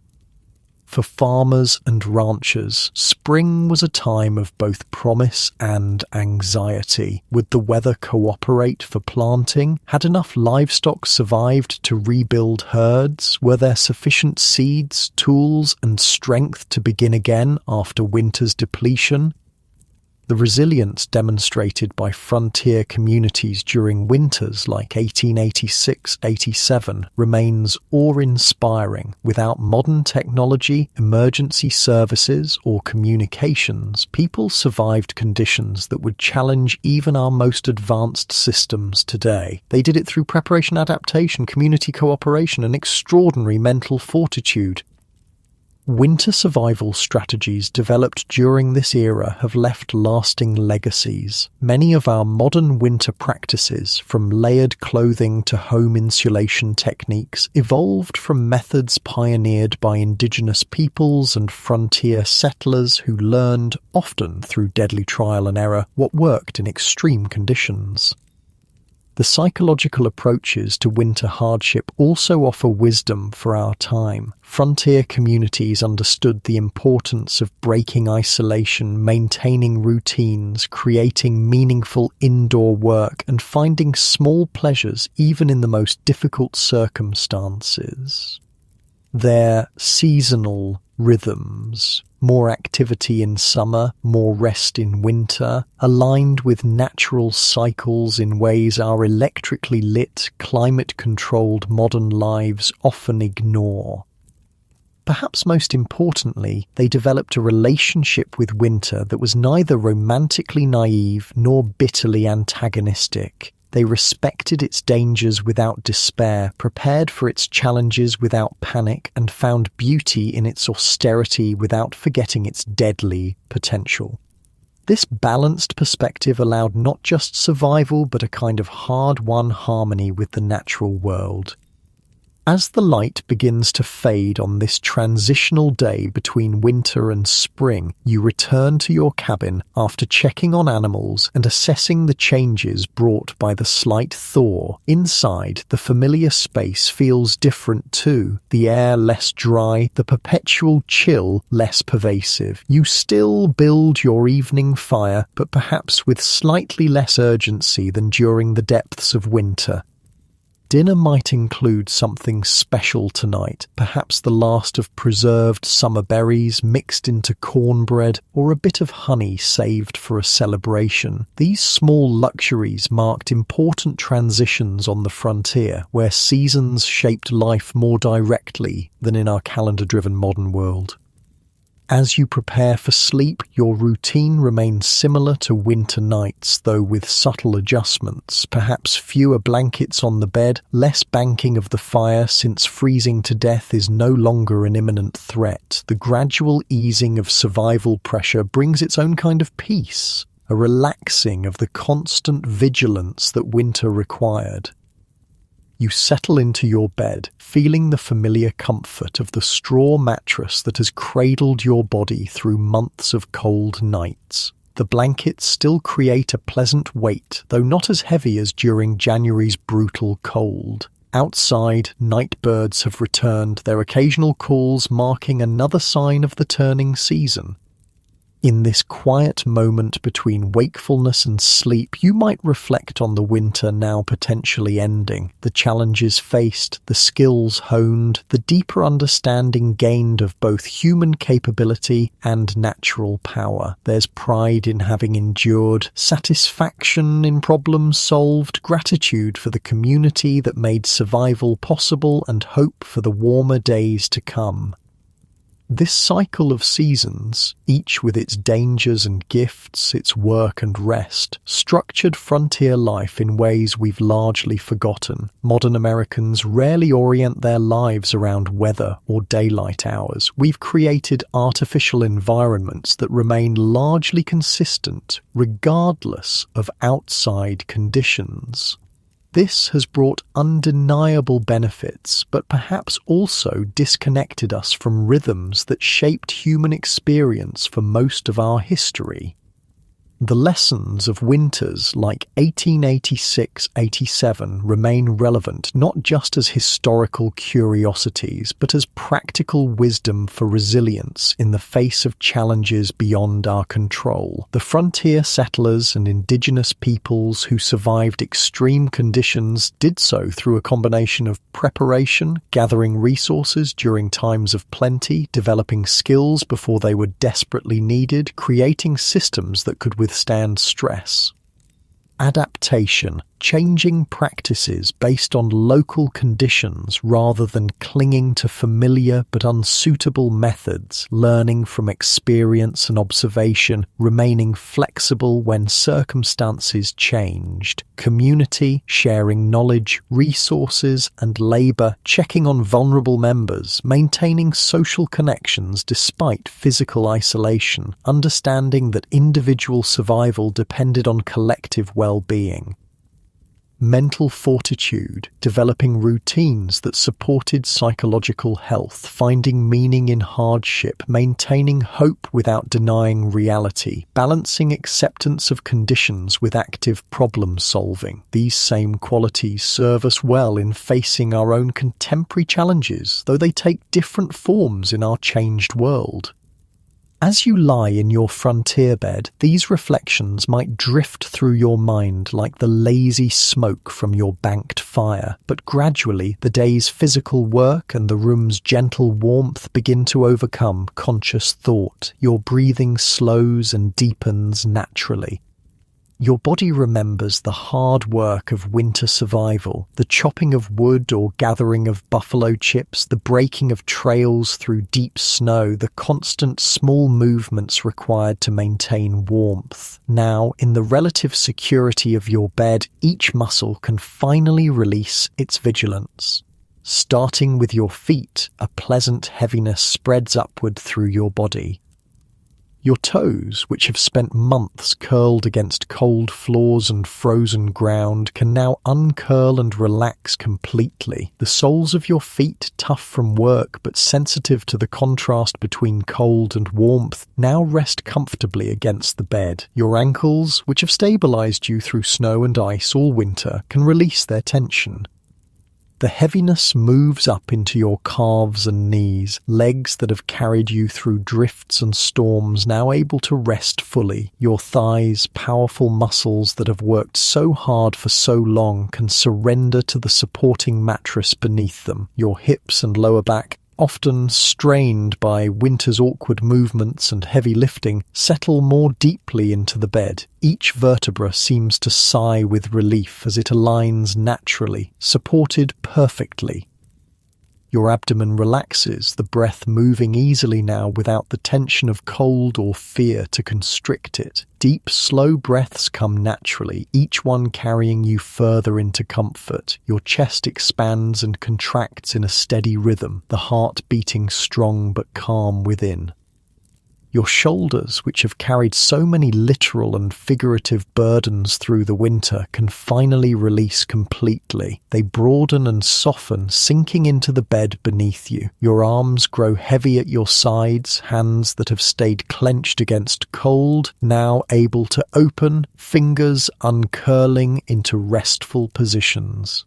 For farmers and ranchers, spring was a time of both promise and anxiety. Would the weather cooperate for planting? Had enough livestock survived to rebuild herds? Were there sufficient seeds, tools, and strength to begin again after winter's depletion? The resilience demonstrated by frontier communities during winters like 1886-87 remains awe-inspiring. Without modern technology, emergency services, or communications, people survived conditions that would challenge even our most advanced systems today. They did it through preparation, adaptation, community cooperation, and extraordinary mental fortitude. Winter survival strategies developed during this era have left lasting legacies. Many of our modern winter practices, from layered clothing to home insulation techniques, evolved from methods pioneered by indigenous peoples and frontier settlers who learned, often through deadly trial and error, what worked in extreme conditions. The psychological approaches to winter hardship also offer wisdom for our time. Frontier communities understood the importance of breaking isolation, maintaining routines, creating meaningful indoor work, and finding small pleasures even in the most difficult circumstances. Their seasonal rhythms, more activity in summer, more rest in winter, aligned with natural cycles in ways our electrically lit, climate-controlled modern lives often ignore. Perhaps most importantly, they developed a relationship with winter that was neither romantically naive nor bitterly antagonistic. They respected its dangers without despair, prepared for its challenges without panic, and found beauty in its austerity without forgetting its deadly potential. This balanced perspective allowed not just survival but a kind of hard-won harmony with the natural world. As the light begins to fade on this transitional day between winter and spring, you return to your cabin after checking on animals and assessing the changes brought by the slight thaw. Inside, the familiar space feels different too, the air less dry, the perpetual chill less pervasive. You still build your evening fire, but perhaps with slightly less urgency than during the depths of winter. Dinner might include something special tonight, perhaps the last of preserved summer berries mixed into cornbread, or a bit of honey saved for a celebration. These small luxuries marked important transitions on the frontier, where seasons shaped life more directly than in our calendar-driven modern world. As you prepare for sleep, your routine remains similar to winter nights, though with subtle adjustments. Perhaps fewer blankets on the bed, less banking of the fire since freezing to death is no longer an imminent threat. The gradual easing of survival pressure brings its own kind of peace, a relaxing of the constant vigilance that winter required. You settle into your bed, feeling the familiar comfort of the straw mattress that has cradled your body through months of cold nights. The blankets still create a pleasant weight, though not as heavy as during January's brutal cold. Outside, night birds have returned, their occasional calls marking another sign of the turning season. In this quiet moment between wakefulness and sleep, you might reflect on the winter now potentially ending, the challenges faced, the skills honed, the deeper understanding gained of both human capability and natural power. There's pride in having endured, satisfaction in problems solved, gratitude for the community that made survival possible, and hope for the warmer days to come. This cycle of seasons, each with its dangers and gifts, its work and rest, structured frontier life in ways we've largely forgotten. Modern Americans rarely orient their lives around weather or daylight hours. We've created artificial environments that remain largely consistent, regardless of outside conditions. This has brought undeniable benefits, but perhaps also disconnected us from rhythms that shaped human experience for most of our history. The lessons of winters like 1886-87 remain relevant not just as historical curiosities, but as practical wisdom for resilience in the face of challenges beyond our control. The frontier settlers and indigenous peoples who survived extreme conditions did so through a combination of preparation, gathering resources during times of plenty, developing skills before they were desperately needed, creating systems that could withstand stress. Adaptation, changing practices based on local conditions rather than clinging to familiar but unsuitable methods, learning from experience and observation, remaining flexible when circumstances changed, community, sharing knowledge, resources and labour, checking on vulnerable members, maintaining social connections despite physical isolation, understanding that individual survival depended on collective well-being. Mental fortitude, developing routines that supported psychological health, finding meaning in hardship, maintaining hope without denying reality, balancing acceptance of conditions with active problem solving. These same qualities serve us well in facing our own contemporary challenges, though they take different forms in our changed world. As you lie in your frontier bed, these reflections might drift through your mind like the lazy smoke from your banked fire, but gradually the day's physical work and the room's gentle warmth begin to overcome conscious thought. Your breathing slows and deepens naturally. Your body remembers the hard work of winter survival, the chopping of wood or gathering of buffalo chips, the breaking of trails through deep snow, the constant small movements required to maintain warmth. Now, in the relative security of your bed, each muscle can finally release its vigilance. Starting with your feet, a pleasant heaviness spreads upward through your body. Your toes, which have spent months curled against cold floors and frozen ground, can now uncurl and relax completely. The soles of your feet, tough from work but sensitive to the contrast between cold and warmth, now rest comfortably against the bed. Your ankles, which have stabilized you through snow and ice all winter, can release their tension. The heaviness moves up into your calves and knees, legs that have carried you through drifts and storms now able to rest fully. Your thighs, powerful muscles that have worked so hard for so long, can surrender to the supporting mattress beneath them. Your hips and lower back, often strained by winter's awkward movements and heavy lifting, settle more deeply into the bed. Each vertebra seems to sigh with relief as it aligns naturally, supported perfectly. Your abdomen relaxes, the breath moving easily now without the tension of cold or fear to constrict it. Deep, slow breaths come naturally, each one carrying you further into comfort. Your chest expands and contracts in a steady rhythm, the heart beating strong but calm within. Your shoulders, which have carried so many literal and figurative burdens through the winter, can finally release completely. They broaden and soften, sinking into the bed beneath you. Your arms grow heavy at your sides, hands that have stayed clenched against cold, now able to open, fingers uncurling into restful positions.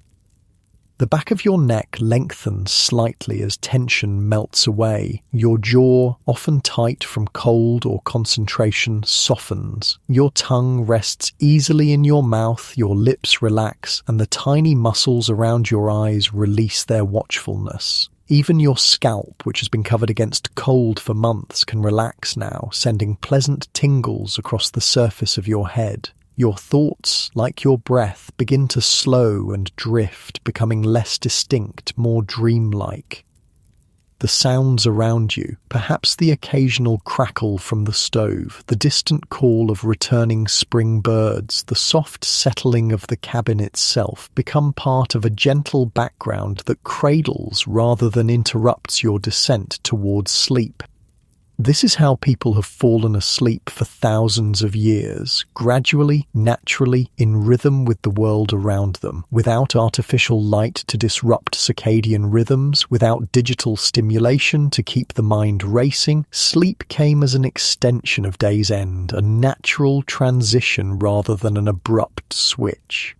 The back of your neck lengthens slightly as tension melts away. Your jaw, often tight from cold or concentration, softens. Your tongue rests easily in your mouth, your lips relax, and the tiny muscles around your eyes release their watchfulness. Even your scalp, which has been covered against cold for months, can relax now, sending pleasant tingles across the surface of your head. Your thoughts, like your breath, begin to slow and drift, becoming less distinct, more dreamlike. The sounds around you, perhaps the occasional crackle from the stove, the distant call of returning spring birds, the soft settling of the cabin itself, become part of a gentle background that cradles rather than interrupts your descent towards sleep. This is how people have fallen asleep for thousands of years, gradually, naturally, in rhythm with the world around them, without artificial light to disrupt circadian rhythms, without digital stimulation to keep the mind racing. Sleep came as an extension of day's end, a natural transition rather than an abrupt switch.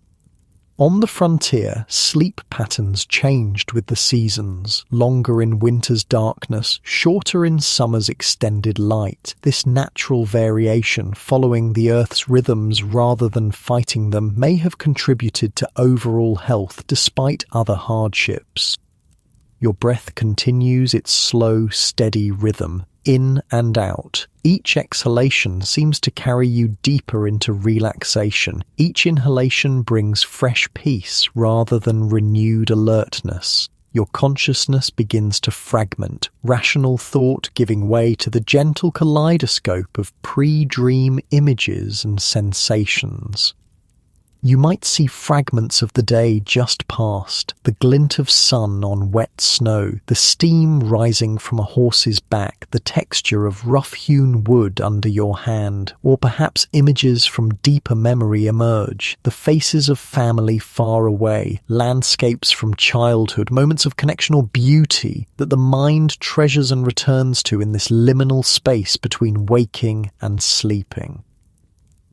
On the frontier, sleep patterns changed with the seasons, longer in winter's darkness, shorter in summer's extended light. This natural variation, following the Earth's rhythms rather than fighting them, may have contributed to overall health despite other hardships. Your breath continues its slow, steady rhythm, in and out. Each exhalation seems to carry you deeper into relaxation. Each inhalation brings fresh peace rather than renewed alertness. Your consciousness begins to fragment, rational thought giving way to the gentle kaleidoscope of pre-dream images and sensations. You might see fragments of the day just past, the glint of sun on wet snow, the steam rising from a horse's back, the texture of rough-hewn wood under your hand, or perhaps images from deeper memory emerge, the faces of family far away, landscapes from childhood, moments of connection or beauty that the mind treasures and returns to in this liminal space between waking and sleeping.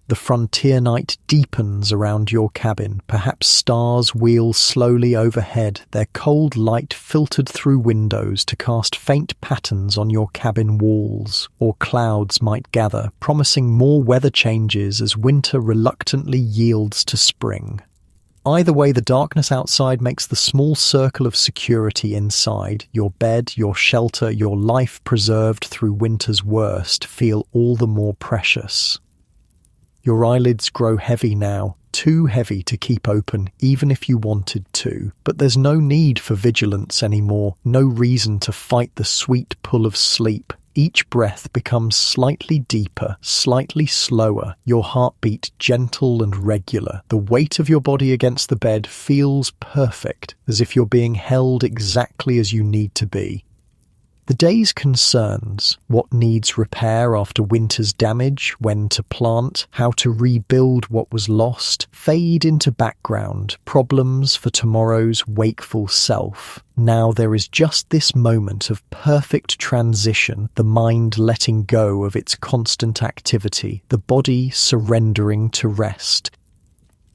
The frontier night deepens around your cabin. Perhaps stars wheel slowly overhead, their cold light filtered through windows to cast faint patterns on your cabin walls. Or clouds might gather, promising more weather changes as winter reluctantly yields to spring. Either way, the darkness outside makes the small circle of security inside, your bed, your shelter, your life preserved through winter's worst, feel all the more precious. Your eyelids grow heavy now, too heavy to keep open even if you wanted to. But there's no need for vigilance anymore, no reason to fight the sweet pull of sleep. Each breath becomes slightly deeper, slightly slower, your heartbeat gentle and regular. The weight of your body against the bed feels perfect, as if you're being held exactly as you need to be. The day's concerns, what needs repair after winter's damage, when to plant, how to rebuild what was lost, fade into background, problems for tomorrow's wakeful self. Now there is just this moment of perfect transition, the mind letting go of its constant activity, the body surrendering to rest.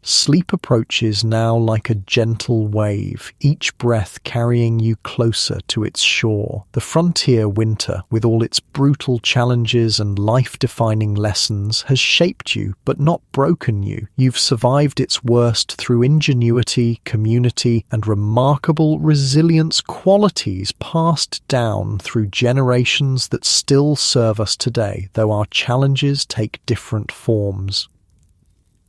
Sleep approaches now like a gentle wave, each breath carrying you closer to its shore. The frontier winter, with all its brutal challenges and life-defining lessons, has shaped you, but not broken you. You've survived its worst through ingenuity, community, and remarkable resilience, qualities passed down through generations that still serve us today, though our challenges take different forms.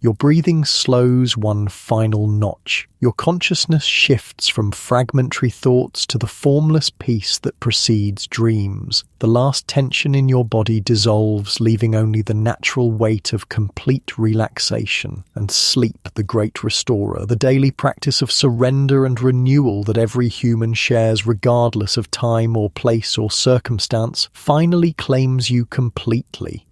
Your breathing slows one final notch. Your consciousness shifts from fragmentary thoughts to the formless peace that precedes dreams. The last tension in your body dissolves, leaving only the natural weight of complete relaxation. And sleep, the great restorer, the daily practice of surrender and renewal that every human shares regardless of time or place or circumstance, finally claims you completely,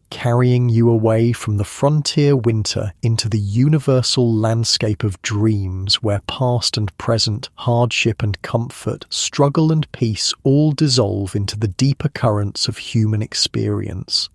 carrying you away from the frontier winter into the universal landscape of dreams where past and present, hardship and comfort, struggle and peace all dissolve into the deeper currents of human experience.